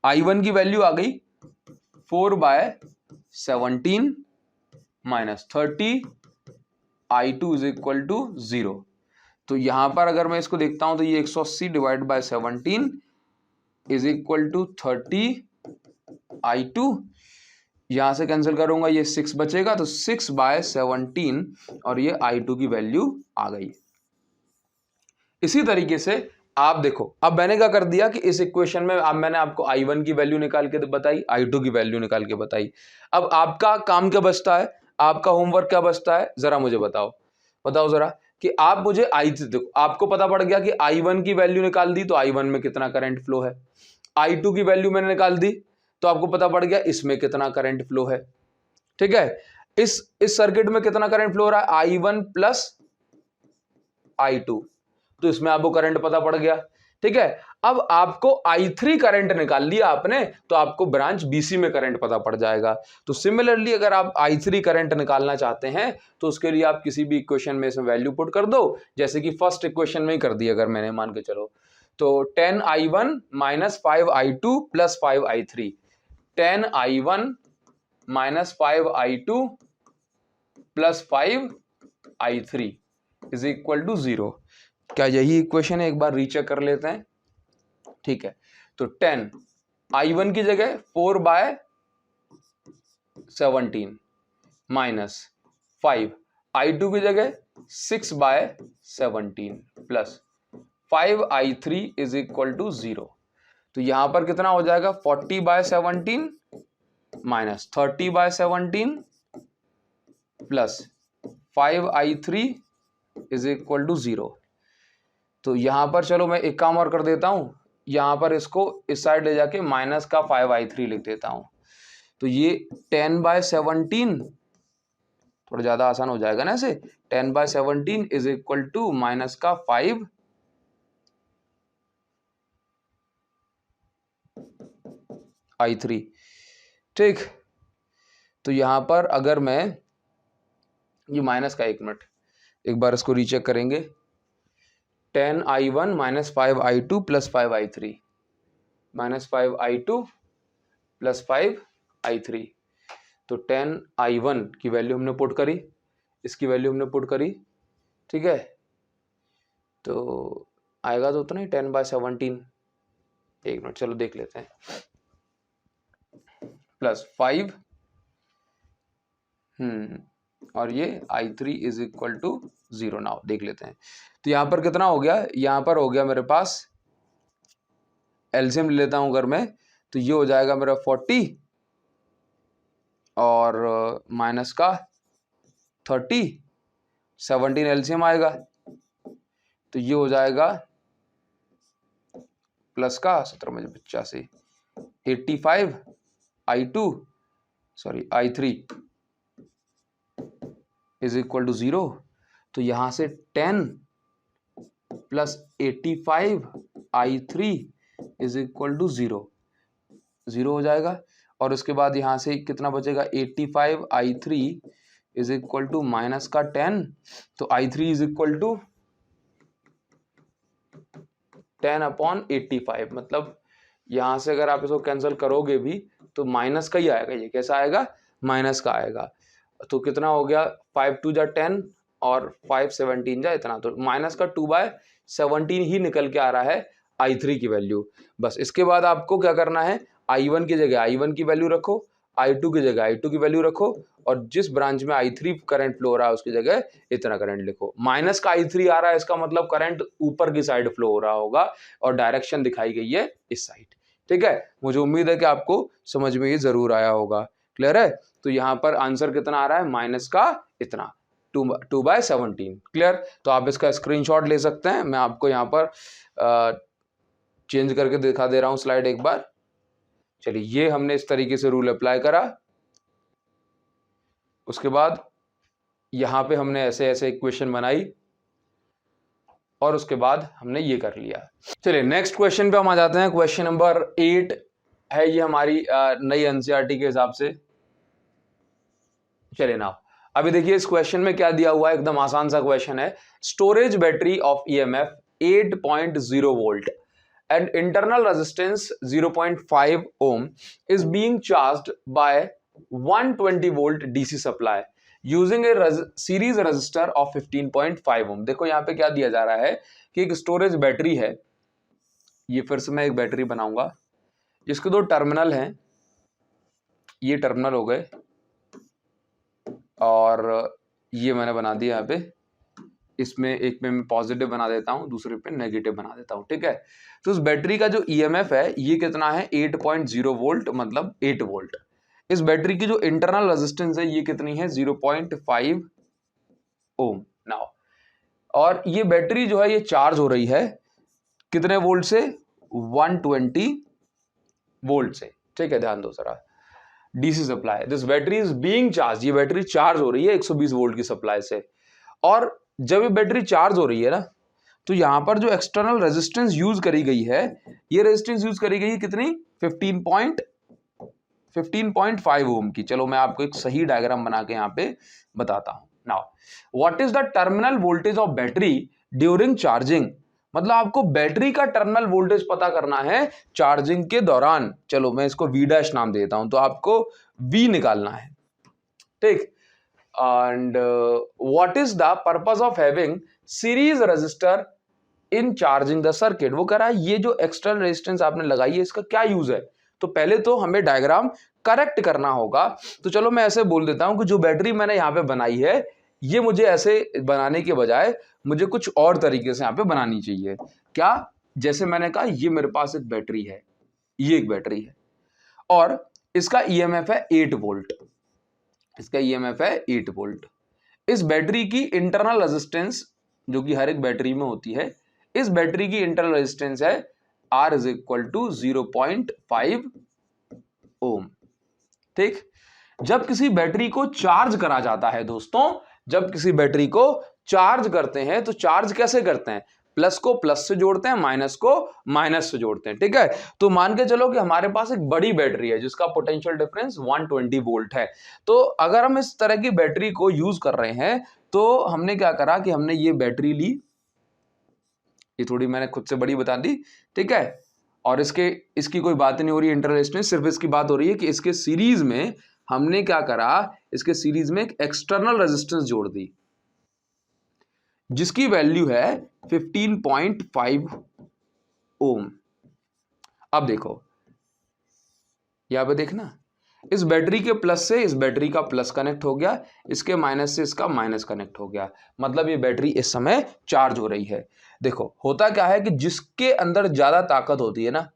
I1 की वैल्यू आ गई 4/17 minus 30 I2 is equal to 0। तो यहां पर अगर मैं इसको देखता हूं तो ये 180 divide by 17 is equal to 30 I2, यहां से कैंसिल करूंगा ये 6 बचेगा, तो 6/17 और ये I2 की वैल्यू आ गई। इसी तरीके से आप देखो, अब मैंने क्या कर दिया कि इस इक्वेशन में अब मैंने आपको I1 की वैल्यू निकाल के बताई, I2 की वैल्यू निकाल के बताई। अब आपका काम क्या बचता है, आपका होमवर्क क्या बचता है, जरा मुझे बताओ जरा कि आप मुझे देखो, आपको पता पड़ गया कि I1 की वैल्यू निकाल दी तो I1 में कितना करंट फ्लो है, I2 की वैल्यू मैंने निकाल दी तो आपको पता पड़ गया इसमें कितना करंट फ्लो है, ठीक है। इस सर्किट में कितना करंट फ्लो हो रहा है I1 प्लस I2, तो इसमें आपको करंट पता पड़ गया, ठीक है। अब आपको I3 करंट निकाल लिया आपने तो आपको ब्रांच BC में करंट पता पड़ जाएगा। तो सिमिलरली अगर आप I3 करंट निकालना चाहते हैं तो उसके लिए आप किसी भी इक्वेशन में इसमें वैल्यू पुट कर दो, जैसे कि फर्स्ट इक्वेशन में ही कर दी अगर मैंने, मान के चलो तो 10 I1 minus 5 I2 plus 5 I3, 10 I1 minus 5 I2 plus 5 I3 is equal to 0। क्या यही इक्वेशन है, एक बार रीचेक कर लेते हैं, ठीक है। तो 10 I1 की जगह 4/17 माइनस 5 I2 की जगह 6/17 plus 5 I3 is equal to 0। तो यहां पर कितना हो जाएगा 40/17 minus 30/17 plus 5i3 is equal to 0। तो यहां पर चलो मैं एक काम और कर देता हूं, यहां पर इसको इस साइड ले जाके माइनस का 5i3 लिख देता हूं। तो ये 10/17 थोड़ा ज्यादा आसान हो जाएगा ना ऐसे। 10/17 इज इक्वल टू माइनस का 5i3। ठीक, तो यहां पर अगर मैं ये माइनस का, 1 मिनट एक बार इसको रीचेक करेंगे। 10i1 minus 5i2 plus 5i3 minus 5i2 plus 5i3। तो 10i1 की वैल्यू हमने पुट करी, इसकी वैल्यू हमने पुट करी, ठीक है। तो आएगा तो उतना ही 10/17। 1 मिनट चलो देख लेते हैं। प्लस 5 और ये i3 is equal to 0। Now देख लेते हैं। तो यहां पर कितना हो गया, यहां पर हो गया मेरे पास, एलसीएम ले लेता हूं अगर मैं, तो ये हो जाएगा मेरा 40 और माइनस का 30, 17 एलसीएम आएगा, तो ये हो जाएगा प्लस का 17×85 85 i3 इज इक्वल टू 0। तो यहां से 10 plus 85 i3 is equal to 0 हो जाएगा। और उसके बाद यहां से कितना बचेगा, 85 i3 is equal to minus का 10। तो i3 इज इक्वल टू 10/85। मतलब यहां से अगर आप इसको कैंसिल करोगे भी तो माइनस का ही आएगा। ये कैसा आएगा, माइनस का आएगा। तो कितना हो गया, 5 2 जा 10 और 5 17 जा इतना, तो माइनस का 2/17 ही निकल के आ रहा है i3 की वैल्यू। बस इसके बाद आपको क्या करना है, i1 की जगह i1 की वैल्यू रखो, i2 की जगह i2 की वैल्यू रखो, और जिस ब्रांच में i3 करंट फ्लो हो रहा है उसकी जगह इतना करंट लिखो। माइनस का i3 आ रहा है, इसका मतलब करंट ऊपर की साइड फ्लो हो रहा होगा और डायरेक्शन दिखाई गई है इस साइड। ठीक है, मुझे उम्मीद है कि आपको समझ में ये जरूर आया होगा। क्लियर है। तो यहाँ पर आंसर कितना आ रहा है, माइनस का इतना 2/17। क्लियर। तो आप इसका स्क्रीनशॉट ले सकते हैं, मैं आपको यहाँ पर चेंज करके दिखा दे रहा हूं स्लाइड एक बार। चलिए, ये हमने इस तरीके से रूल अप्लाई करा। उसके बाद यहां पे हमने ऐसे ऐसे इक्वेशन बनाई और उसके बाद हमने ये कर लिया। चलिए नेक्स्ट क्वेश्चन पे हम आ जाते हैं। क्वेश्चन नंबर 8 है ये हमारी नई एनसीईआरटी के हिसाब से। चलिए ना, अभी देखिए इस क्वेश्चन में क्या दिया हुआ है, एकदम आसान सा क्वेश्चन है। Storage battery of EMF 8.0 volt and internal resistance 0.5 ohm is being charged by 120 volt DC supply using a series resistor of 15.5 ohm। देखो यहाँ पे क्या दिया जा रहा है कि एक स्टोरेज बैटरी है, ये फिर से मैं एक बैटरी बनाऊंगा जिसके 2 टर्मिनल हैं, ये टर्मिनल हो गए और ये मैंने बना दिया यहाँ पे। इसमें एक में मैं पॉजिटिव बना देता हूं, दूसरे पे नेगेटिव बना देता हूं। ठीक है, तो उस बैटरी का जो ईएमएफ है ये कितना है, 8.0 वोल्ट, मतलब 8 वोल्ट। इस बैटरी की जो इंटरनल रेजिस्टेंस है ये कितनी है, 0.5 ओम। नाउ, और ये बैटरी जो है ये चार्ज हो रही है कितने वोल्ट से, 120 वोल्ट से। ठीक है, ध्यान दो जरा, DC supply, this battery is being charge, ये बैटरी चार्ज हो रही है 120 वोल्ट की सप्लाई से। और जब ये बैटरी चार्ज हो रही है ना, तो यहां पर जो एक्सटर्नल रेजिस्टेंस यूज करी गई है, ये रेजिस्टेंस यूज करी गई है कितनी, 15.5 ओम की। चलो मैं आपको एक सही डायग्राम बना के यहाँ पे बताता हूं। Now, what is the terminal voltage of battery during charging, मतलब आपको बैटरी का टर्मिनल वोल्टेज पता करना है चार्जिंग के दौरान। चलो मैं इसको V' नाम देता हूं, तो आपको V निकालना है। ठीक, and what is the purpose of having series resistor in charging the circuit। वो कह रहा है ये जो एक्सटर्नल रेजिस्टेंस आपने लगाई है इसका क्या यूज है। तो पहले तो हमें डायग्राम करेक्ट करना होगा। तो चलो मैं ऐसे बोल देता हूं कि जो बैटरी मैंने यहाँ पे बनाई है ये मुझे ऐसे बनाने के बजाय मुझे कुछ और तरीके से यहाँ पे बनानी चाहिए। क्या, जैसे मैंने कहा ये मेरे पास एक बैटरी है, ये एक बैटरी है और इसका ईएमएफ है 8 वोल्ट, इसका ईएमएफ है 8 वोल्ट। इस बैटरी की इंटरनल रेजिस्टेंस जो कि हर एक बैटरी में होती है, इस बैटरी की इंटरनल रेजिस्टेंस है R इज इक्वल टू 0.5 ओम। ठीक, जब किसी बैटरी को चार्ज करा जाता है दोस्तों, जब किसी बैटरी को चार्ज करते हैं तो चार्ज कैसे करते हैं, प्लस को प्लस से जोड़ते हैं, माइनस को माइनस से जोड़ते हैं। ठीक है, तो मान के चलो कि हमारे पास एक बड़ी बैटरी है जिसका पोटेंशियल डिफरेंस 120 वोल्ट है। तो अगर हम इस तरह की बैटरी को यूज कर रहे हैं तो हमने क्या करा कि हमने ये बैटरी ली, ये थोड़ी मैंने खुद से बड़ी बता दी, ठीक है, और इसकी कोई बात नहीं हो रही है इंटररेस्टेंस, सिर्फ इसकी बात हो रही है कि इसके सीरीज में हमने क्या करा, इसके सीरीज में एक एक्सटर्नल रेजिस्टेंस जोड़ दी जिसकी वैल्यू है 15.5 ओम। अब देखो यहां पे देखना, इस बैटरी के प्लस से इस बैटरी का प्लस कनेक्ट हो गया, इसके माइनस से इसका माइनस कनेक्ट हो गया, मतलब ये बैटरी इस समय चार्ज हो रही है। देखो होता क्या है कि जिसके अंदर ज्यादा ताकत होती है ना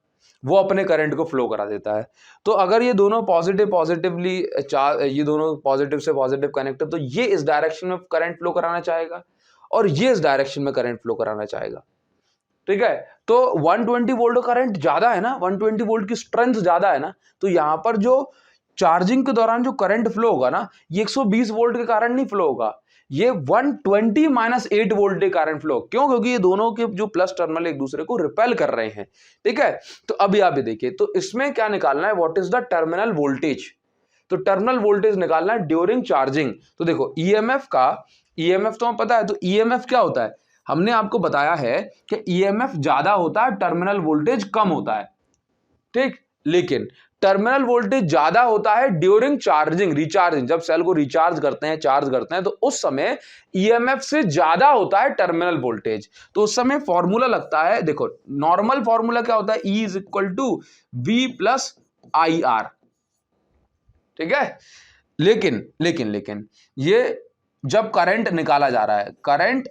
वो अपने करंट को फ्लो करा देता है। तो अगर ये दोनों पॉजिटिवली चार्ज, ये दोनों पॉजिटिव से पॉजिटिव कनेक्ट है तो ये इस डायरेक्शन में करंट फ्लो कराना चाहेगा और ये इस डायरेक्शन में करंट फ्लो कराना चाहेगा। ठीक है, तो 120 वोल्ट करंट ज्यादा है ना, 120 वोल्ट की स्ट्रेंथ ज्यादा है ना, तो यहां पर जो चार्जिंग के दौरान जो करंट फ्लो होगा ना ये 120 वोल्ट के कारण नहीं फ्लो होगा, ये 120 माइनस 8 वोल्ट के कारण फ्लो। क्यों? क्योंकि ये दोनों के जो प्लस टर्मिनल एक दूसरे को रिपेल कर रहे हैं। ठीक है, तो अभी आप देखिए, तो इसमें क्या निकालना है, what is the terminal voltage. तो टर्मिनल वोल्टेज निकालना है ड्यूरिंग चार्जिंग। तो देखो ईएमएफ तो हमें पता है, तो ईएमएफ क्या होता है, हमने आपको बताया है कि ईएमएफ ज्यादा होता है, टर्मिनल वोल्टेज कम होता है। ठीक, लेकिन टर्मिनल वोल्टेज ज्यादा होता है ड्यूरिंग चार्जिंग, रिचार्जिंग, जब सेल को रिचार्ज करते हैं, चार्ज करते हैं, तो उस समय ईएमएफ से ज्यादा होता है टर्मिनल वोल्टेज। तो उस समय फॉर्मूला लगता है, देखो नॉर्मल फॉर्मूला क्या होता है, E is equal to V plus I R. ठीक है, लेकिन ये जब करंट निकाला जा रहा है, करंट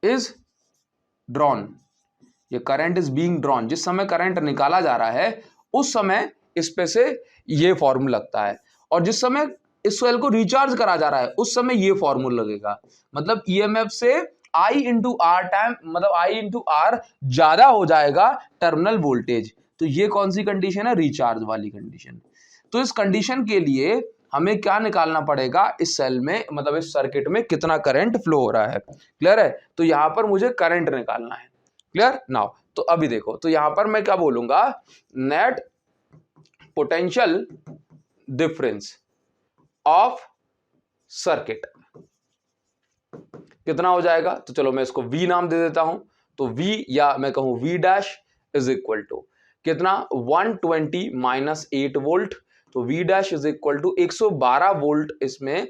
इज ड्रॉन, ये करंट इज बीइंग ड्रॉन, जिस समय करंट निकाला जा रहा है उस समय इस पे से ये फॉर्मूला लगता है, और जिस समय इस सेल को रिचार्ज करा जा रहा है उस समय ये फॉर्मूला लगेगा। मतलब ईएमएफ से I इंटू आर टाइम, मतलब I इंटू आर ज्यादा हो जाएगा टर्मिनल वोल्टेज। तो ये कौन सी कंडीशन है, रिचार्ज वाली कंडीशन। तो इस कंडीशन के लिए हमें क्या निकालना पड़ेगा, इस सेल में, मतलब इस सर्किट में कितना करंट फ्लो हो रहा है। क्लियर है, तो यहां पर मुझे करंट निकालना है। क्लियर नाउ, तो अभी देखो, तो यहां पर मैं क्या बोलूंगा, net potential difference of circuit कितना हो जाएगा। तो चलो मैं इसको V नाम दे देता हूं, तो V या मैं कहूं V dash is equal to कितना, 120 माइनस 8 वोल्ट। तो V dash is equal to 112 volt इसमें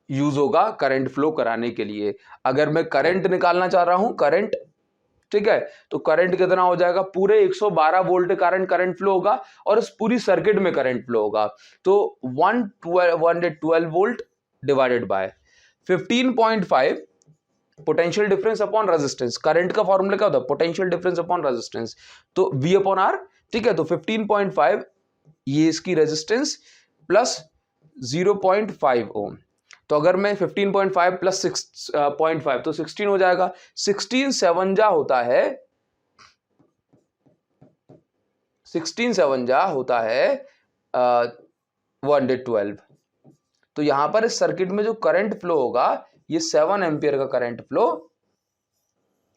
यूज होगा करंट फ्लो कराने के लिए। अगर मैं करंट निकालना चाह रहा हूं, करंट, ठीक है, तो करंट कितना हो जाएगा, पूरे 112 वोल्ट के कारण करंट फ्लो होगा और इस पूरी सर्किट में करंट फ्लो होगा। तो 112 volt divided by 15.5 potential difference upon resistance. Current का फॉर्मूला क्या होता है, पोटेंशियल डिफरेंस अपॉन रेजिस्टेंस, तो V अपॉन R। ठीक है, तो 15.5 ये इसकी रेजिस्टेंस प्लस 0.5 ओम। तो अगर मैं 15.5 प्लस 6.5 तो 16 हो जाएगा। 16 7 जा होता है, 16 7 जा होता है 112। तो यहां पर इस सर्किट में जो करंट फ्लो होगा ये 7 एम्पियर का करंट फ्लो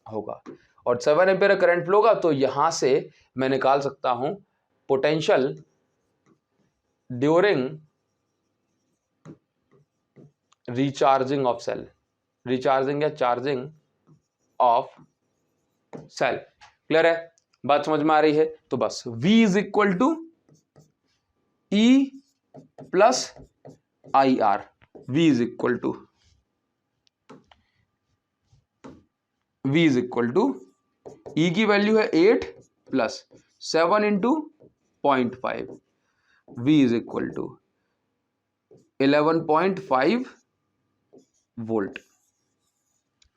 होगा, और 7 एम्पियर का करंट फ्लो होगा। तो यहां से मैं निकाल सकता हूं potential during recharging of cell, recharging या चार्जिंग ऑफ सेल। क्लियर है, बात समझ में आ रही है। तो बस V is equal to E plus I R, V is equal to E की वैल्यू है 8 plus 7 into 0.5, V is equal to 11.5 volt.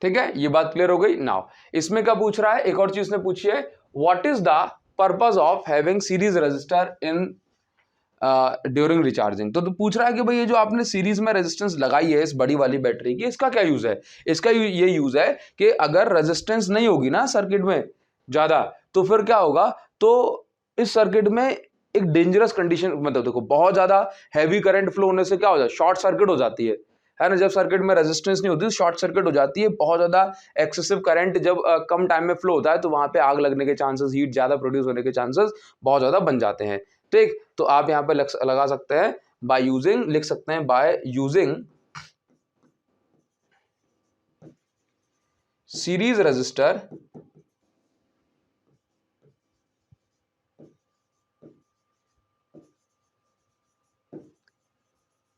ठीक है, ये बात क्लियर हो गई। नाउ इसमें क्या पूछ रहा है, एक और चीज ने पूछी है, what is the purpose of having series register in during recharging. तो पूछ रहा है कि भाई ये जो आपने सीरीज में रेजिस्टेंस लगाई है इस बड़ी वाली बैटरी की, इसका क्या यूज है? इसका ये यूज है कि अगर रेजिस्टेंस नहीं होगी ना सर्किट में ज्यादा, तो फिर क्या होगा, तो इस सर्किट में एक डेंजरस कंडीशन, मतलब देखो बहुत ज्यादा हैवी करंट फ्लो होने से क्या हो जाता है, शॉर्ट सर्किट हो जाती है ना। जब सर्किट में रेजिस्टेंस नहीं होती तो शॉर्ट सर्किट हो जाती है। बहुत ज्यादा एक्सेसिव करंट जब कम टाइम में फ्लो होता है तो वहां पे आग लगने के चांसेस, हीट ज्यादा प्रोड्यूस होने के चांसेस बहुत ज्यादा बन जाते हैं। ठीक, तो आप यहाँ पे लगा सकते हैं बाय यूजिंग, लिख सकते हैं by using series resistor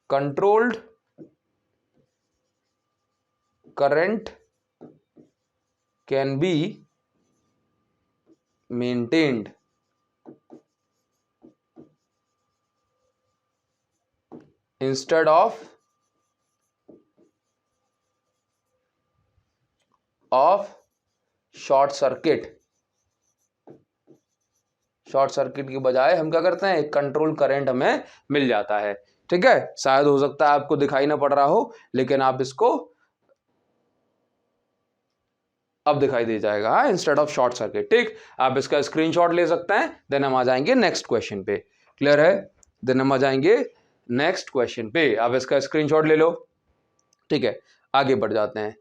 controlled current can be maintained instead of short circuit. Short circuit की बजाय हम क्या करते हैं, एक कंट्रोल करंट हमें मिल जाता है। ठीक है, शायद हो सकता है आपको दिखाई ना पड़ रहा हो, लेकिन आप इसको अब दिखाई दे जाएगा इंस्टेड ऑफ शॉर्ट सर्किट। ठीक, आप इसका स्क्रीनशॉट ले सकते हैं। देन हम आ जाएंगे नेक्स्ट क्वेश्चन पे। क्लियर है? देन हम आ जाएंगे नेक्स्ट क्वेश्चन पे। आप इसका स्क्रीनशॉट ले लो। ठीक है, आगे बढ़ जाते हैं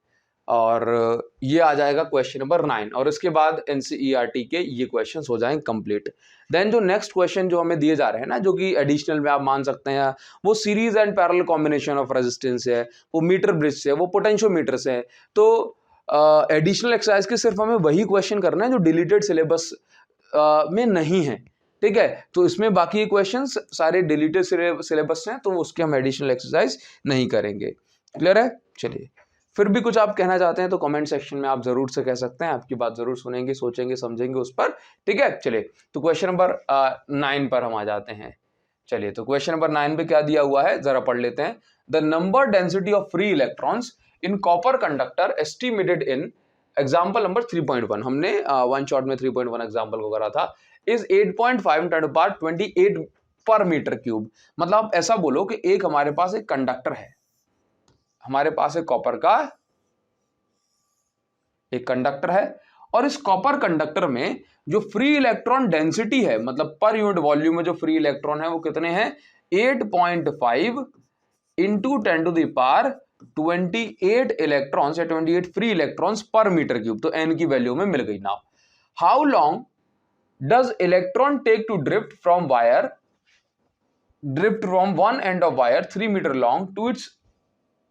और ये आ जाएगा क्वेश्चन नंबर 9 और इसके बाद एनसीईआरटी के ये क्वेश्चंस हो जाएंगे कंप्लीट। देन जो नेक्स्ट क्वेश्चन जो हमें दिए जा रहे हैं ना, जो कि एडिशनल में आप मान सकते हैं, वो series and parallel combination of resistance है, वो मीटर ब्रिज से, वो पोटेंशियोमीटर से है। तो एडिशनल एक्सरसाइज के सिर्फ हमें वही क्वेश्चन करना है जो डिलीटेड सिलेबस में नहीं है। ठीक है, तो इसमें बाकी क्वेश्चंस सारे डिलीटेड सिलेबस हैं, तो उसके हम एडिशनल एक्सरसाइज नहीं करेंगे। क्लियर है? चलिए, फिर भी कुछ आप कहना चाहते हैं तो कमेंट सेक्शन में आप जरूर से कह सकते हैं। आपकी बात जरूर सुनेंगे, सोचेंगे, समझेंगे उस पर। ठीक है, चलिए तो क्वेश्चन नंबर 9 पर हम आ जाते हैं। चलिए, तो क्वेश्चन नंबर 9 पे क्या दिया हुआ है जरा पढ़ लेते हैं। The number density of free electrons in copper conductor estimated in example number 3.1, हमने वन शॉट में 3.1 एग्जाम्पल को करा था, इज 8.5 × 10⁻28 पर मीटर क्यूब। मतलब आप ऐसा बोलो कि एक हमारे पास एक कंडक्टर है, हमारे पास एक कॉपर का एक कंडक्टर है और इस कॉपर कंडक्टर में जो फ्री इलेक्ट्रॉन डेंसिटी है, मतलब पर यूनिट वॉल्यूम में जो फ्री इलेक्ट्रॉन है वो कितने हैं, 8.5 × 10⁻28 इलेक्ट्रॉन्स या 28 free electrons per metre cube. तो एन की वैल्यू में मिल गई। Now how long does electron take to drift from one end of wire 3 metre long to its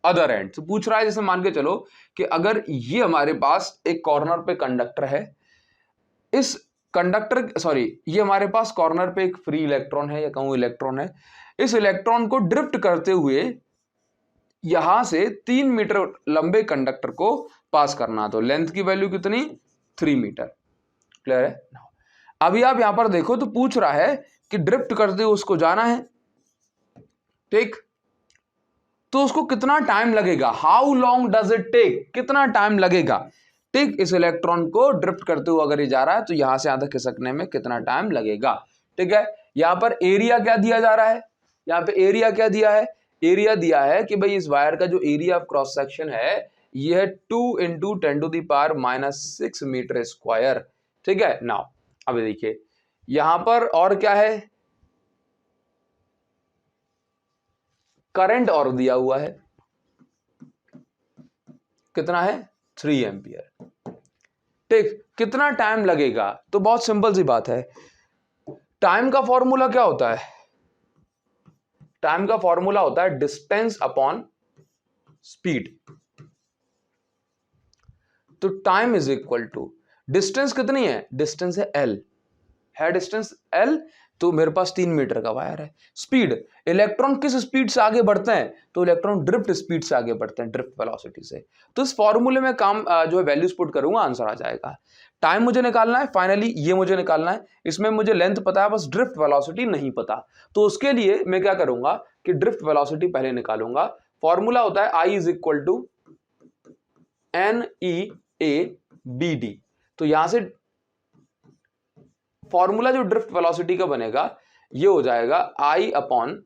other end. तो पूछ रहा है, जैसे मान के चलो कि अगर ये हमारे पास एक कॉर्नर पे कंडक्टर है, इस कंडक्टर ये हमारे पास कॉर्नर पे एक फ्री इलेक्ट्रॉन है या कहूं इलेक्ट्रॉन है, इस इलेक्ट्रॉन को ड्रिफ्ट करते हुए यहां से 3 मीटर लंबे कंडक्टर को पास करना। तो लेंथ की वैल्यू कितनी, 3 मीटर। क्लियर है? अभी आप यहां पर देखो तो पूछ रहा है कि ड्रिफ्ट करते हुए उसको जाना है। ठीक, तो उसको कितना टाइम लगेगा, how long does it take, कितना टाइम लगेगा। ठीक, इस इलेक्ट्रॉन को ड्रिफ्ट करते हुए अगर ये जा रहा है तो यहां से यहां तक खिसकने में कितना टाइम लगेगा। ठीक है, यहां पर एरिया क्या दिया जा रहा है, यहां पे एरिया क्या दिया है, एरिया दिया है कि भाई इस वायर का जो एरिया ऑफ क्रॉस सेक्शन है ये है 2 × 10⁻⁻6 मीटर स्क्वायर। ठीक है, नाउ अब देखिए यहां पर और क्या है, करंट और दिया हुआ है, कितना है, 3 एम्पियर। ठीक, कितना टाइम लगेगा, तो बहुत सिंपल सी बात है, टाइम का फॉर्मूला क्या होता है, टाइम का फॉर्मूला होता है डिस्टेंस अपॉन स्पीड। तो time is equal to, distance कितनी है, डिस्टेंस है एल, है डिस्टेंस एल, तो मेरे पास 3 मीटर का वायर है। स्पीड, इलेक्ट्रॉन किस स्पीड से आगे बढ़ते हैं, तो इलेक्ट्रॉन ड्रिफ्ट स्पीड से आगे बढ़ते हैं, ड्रिफ्ट वेलोसिटी से। तो इस फॉर्मूले में काम जो है वैल्यूज पुट करूंगा, आंसर आ जाएगा। टाइम मुझे निकालना है, फाइनली ये मुझे निकालना है, इसमें मुझे लेंथ पता है, बस ड्रिफ्ट वेलोसिटी नहीं पता। तो उसके लिए मैं क्या करूंगा कि ड्रिफ्ट वेलोसिटी पहले निकालूंगा। फॉर्मूला होता है I = NEABD। तो यहां से फॉर्मूला जो ड्रिफ्ट वेलोसिटी का बनेगा ये हो जाएगा I अपॉन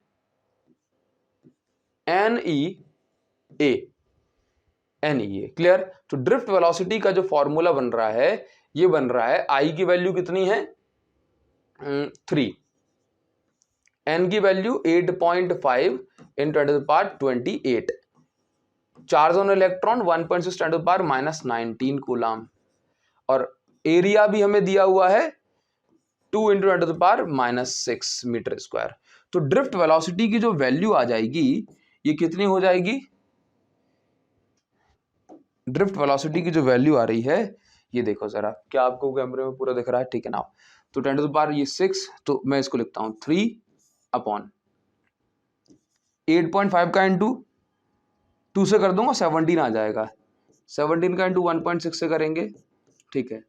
NEA, क्लियर। तो ड्रिफ्ट वेलोसिटी का जो फॉर्मूला बन रहा है ये बन रहा है I की वैल्यू कितनी है 3, N की value 8.5 × 10⁻28, charge on electron 1.6 × 10⁻19 coulomb, और एरिया भी हमें दिया हुआ है 2 × 10⁻6 मीटर स्क्वायर। तो ड्रिफ्ट वेलोसिटी की जो वैल्यू आ जाएगी ये कितनी हो जाएगी, ड्रिफ्ट वेलोसिटी की जो वैल्यू आ रही है ये देखो जरा, क्या आपको कैमरे में पूरा दिख रहा है, ठीक है ना। तो 10⁻6, तो मैं इसको लिखता हूं 3 अपॉन 8.5 का इंटू 2 से कर दूंगा 17 आ जाएगा, 17 का इंटू 1.6 से करेंगे, ठीक है।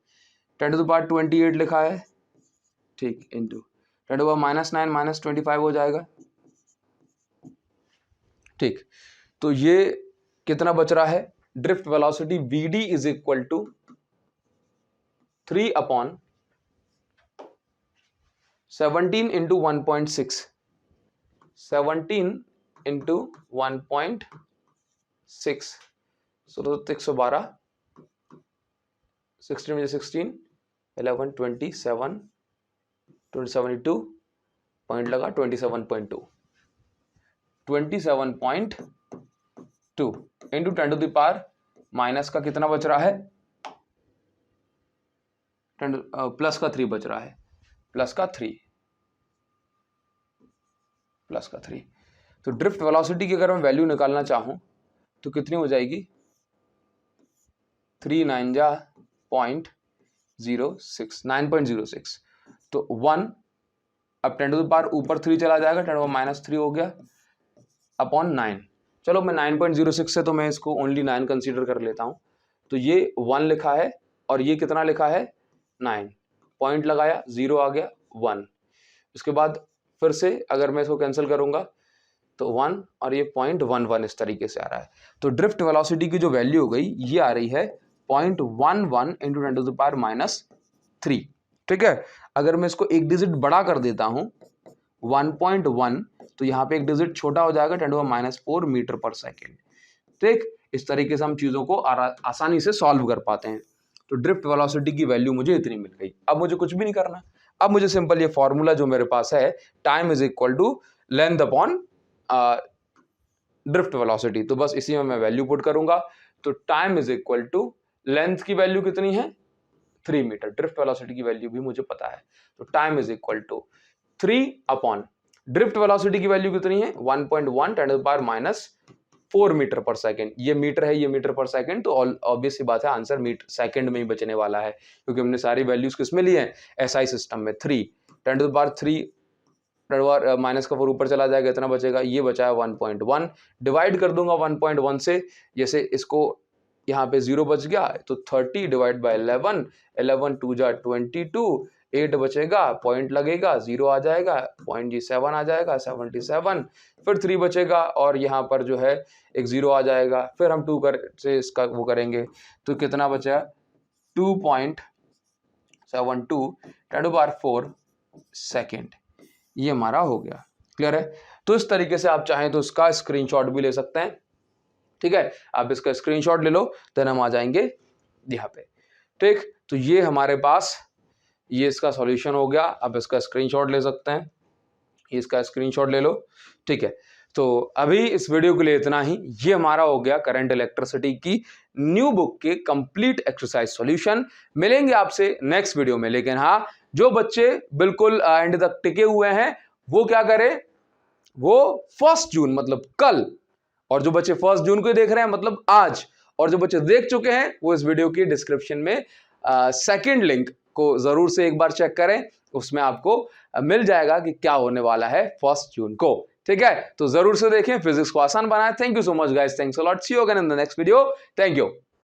10⁻28 लिखा है, ठीक, इंटू 10⁻9 -25 हो जाएगा, ठीक। तो ये कितना बच रहा है, drift velocity Vd is equal to 3 upon 17 into 1.6, 17 into 1.6, 112, 16 में 16, 11, 27, 72 पॉइंट लगा 27.2, 27.2 इंटू 10⁻, माइनस का कितना बच रहा है, प्लस का 3 बच रहा है, प्लस का 3। तो ड्रिफ्ट वेलोसिटी की अगर मैं वैल्यू निकालना चाहूं तो कितनी हो जाएगी, 3 9 जा 9.06, तो 1, अब 10⁻, ऊपर 3 चला जाएगा, 10⁻−3 हो गया अपॉन 9। चलो मैं 9.06 से तो मैं इसको ओनली 9 कंसीडर कर लेता हूं। तो ये 1 लिखा है और ये कितना लिखा है 9, पॉइंट लगाया 0 आ गया 1। उसके बाद फिर से अगर मैं इसको कैंसिल करूंगा तो 1 और ये 0.11 इस तरीके से आ रहा है। तो ड्रिफ्ट वेलोसिटी की जो वैल्यू हो गई ये आ रही है 0.11 इंटू 10⁻3, ठीक है। अगर मैं इसको एक डिजिट बड़ा कर देता हूं 1.1, तो यहाँ पे एक डिजिट छोटा हो जाएगा 10⁻4 मीटर पर सेकेंड, ठीक। इस तरीके से हम चीजों को आसानी से सॉल्व कर पाते हैं। तो ड्रिफ्ट वेलोसिटी की वैल्यू मुझे इतनी मिल गई। अब मुझे कुछ भी नहीं करना, अब मुझे सिंपल ये फॉर्मूला जो मेरे पास है, time is equal to length upon drift velocity, तो बस इसी में मैं वैल्यू पुट करूंगा। तो time is equal to length की वैल्यू कितनी है 3 मीटर, ड्रिफ्ट वेलोसिटी की वैल्यू भी मुझे पता है, तो time is equal to 3 upon drift velocity की वैल्यू कितनी है 1.1 10⁻4 मीटर पर सेकेंड। ये मीटर है, ये मीटर पर सेकेंड, तो ऑब्वियस सी बात है आंसर मीटर सेकेंड में ही बचने वाला है, क्योंकि हमने सारी वैल्यूज किसमें ली है, SI सिस्टम में। 3 10⁻3 माइनस का 4 ऊपर चला जाएगा, इतना बचेगा, ये बचा है 1.1, डिवाइड कर दूंगा 1.1 से, जैसे इसको यहाँ पे 0 बच गया तो 30 डिवाइड बाय 11, 11 2 जा 22, 8 बचेगा, पॉइंट लगेगा, 0 आ जाएगा, 0.7 आ जाएगा, 77, फिर 3 बचेगा और यहाँ पर जो है एक 0 आ जाएगा, फिर हम 2 से इसका वो करेंगे तो कितना बचा 2.72 10⁻4 सेकेंड, ये हमारा हो गया। क्लियर है। तो इस तरीके से आप चाहें तो इसका स्क्रीनशॉट भी ले सकते हैं, ठीक है। आप इसका स्क्रीनशॉट ले लो, देन हम आ जाएंगे यहाँ पे, ठीक। तो ये हमारे पास ये इसका सॉल्यूशन हो गया। आप इसका स्क्रीनशॉट ले सकते हैं, इसका स्क्रीनशॉट ले लो, ठीक है। तो अभी इस वीडियो के लिए इतना ही। ये हमारा हो गया करंट इलेक्ट्रिसिटी की न्यू बुक के कंप्लीट एक्सरसाइज सॉल्यूशन। मिलेंगे आपसे नेक्स्ट वीडियो में, लेकिन हाँ, जो बच्चे बिल्कुल एंड तक टिके हुए हैं वो क्या करें, वो 1 जून मतलब कल, और जो बच्चे 1 जून को देख रहे हैं मतलब आज, और जो बच्चे देख चुके हैं वो इस वीडियो की डिस्क्रिप्शन में सेकंड लिंक को जरूर से एक बार चेक करें, उसमें आपको मिल जाएगा कि क्या होने वाला है 1 जून को, ठीक है। तो जरूर से देखें, फिजिक्स को आसान बनाएं। Thank you so much guys, thanks a lot, see you again in the next video, thank you.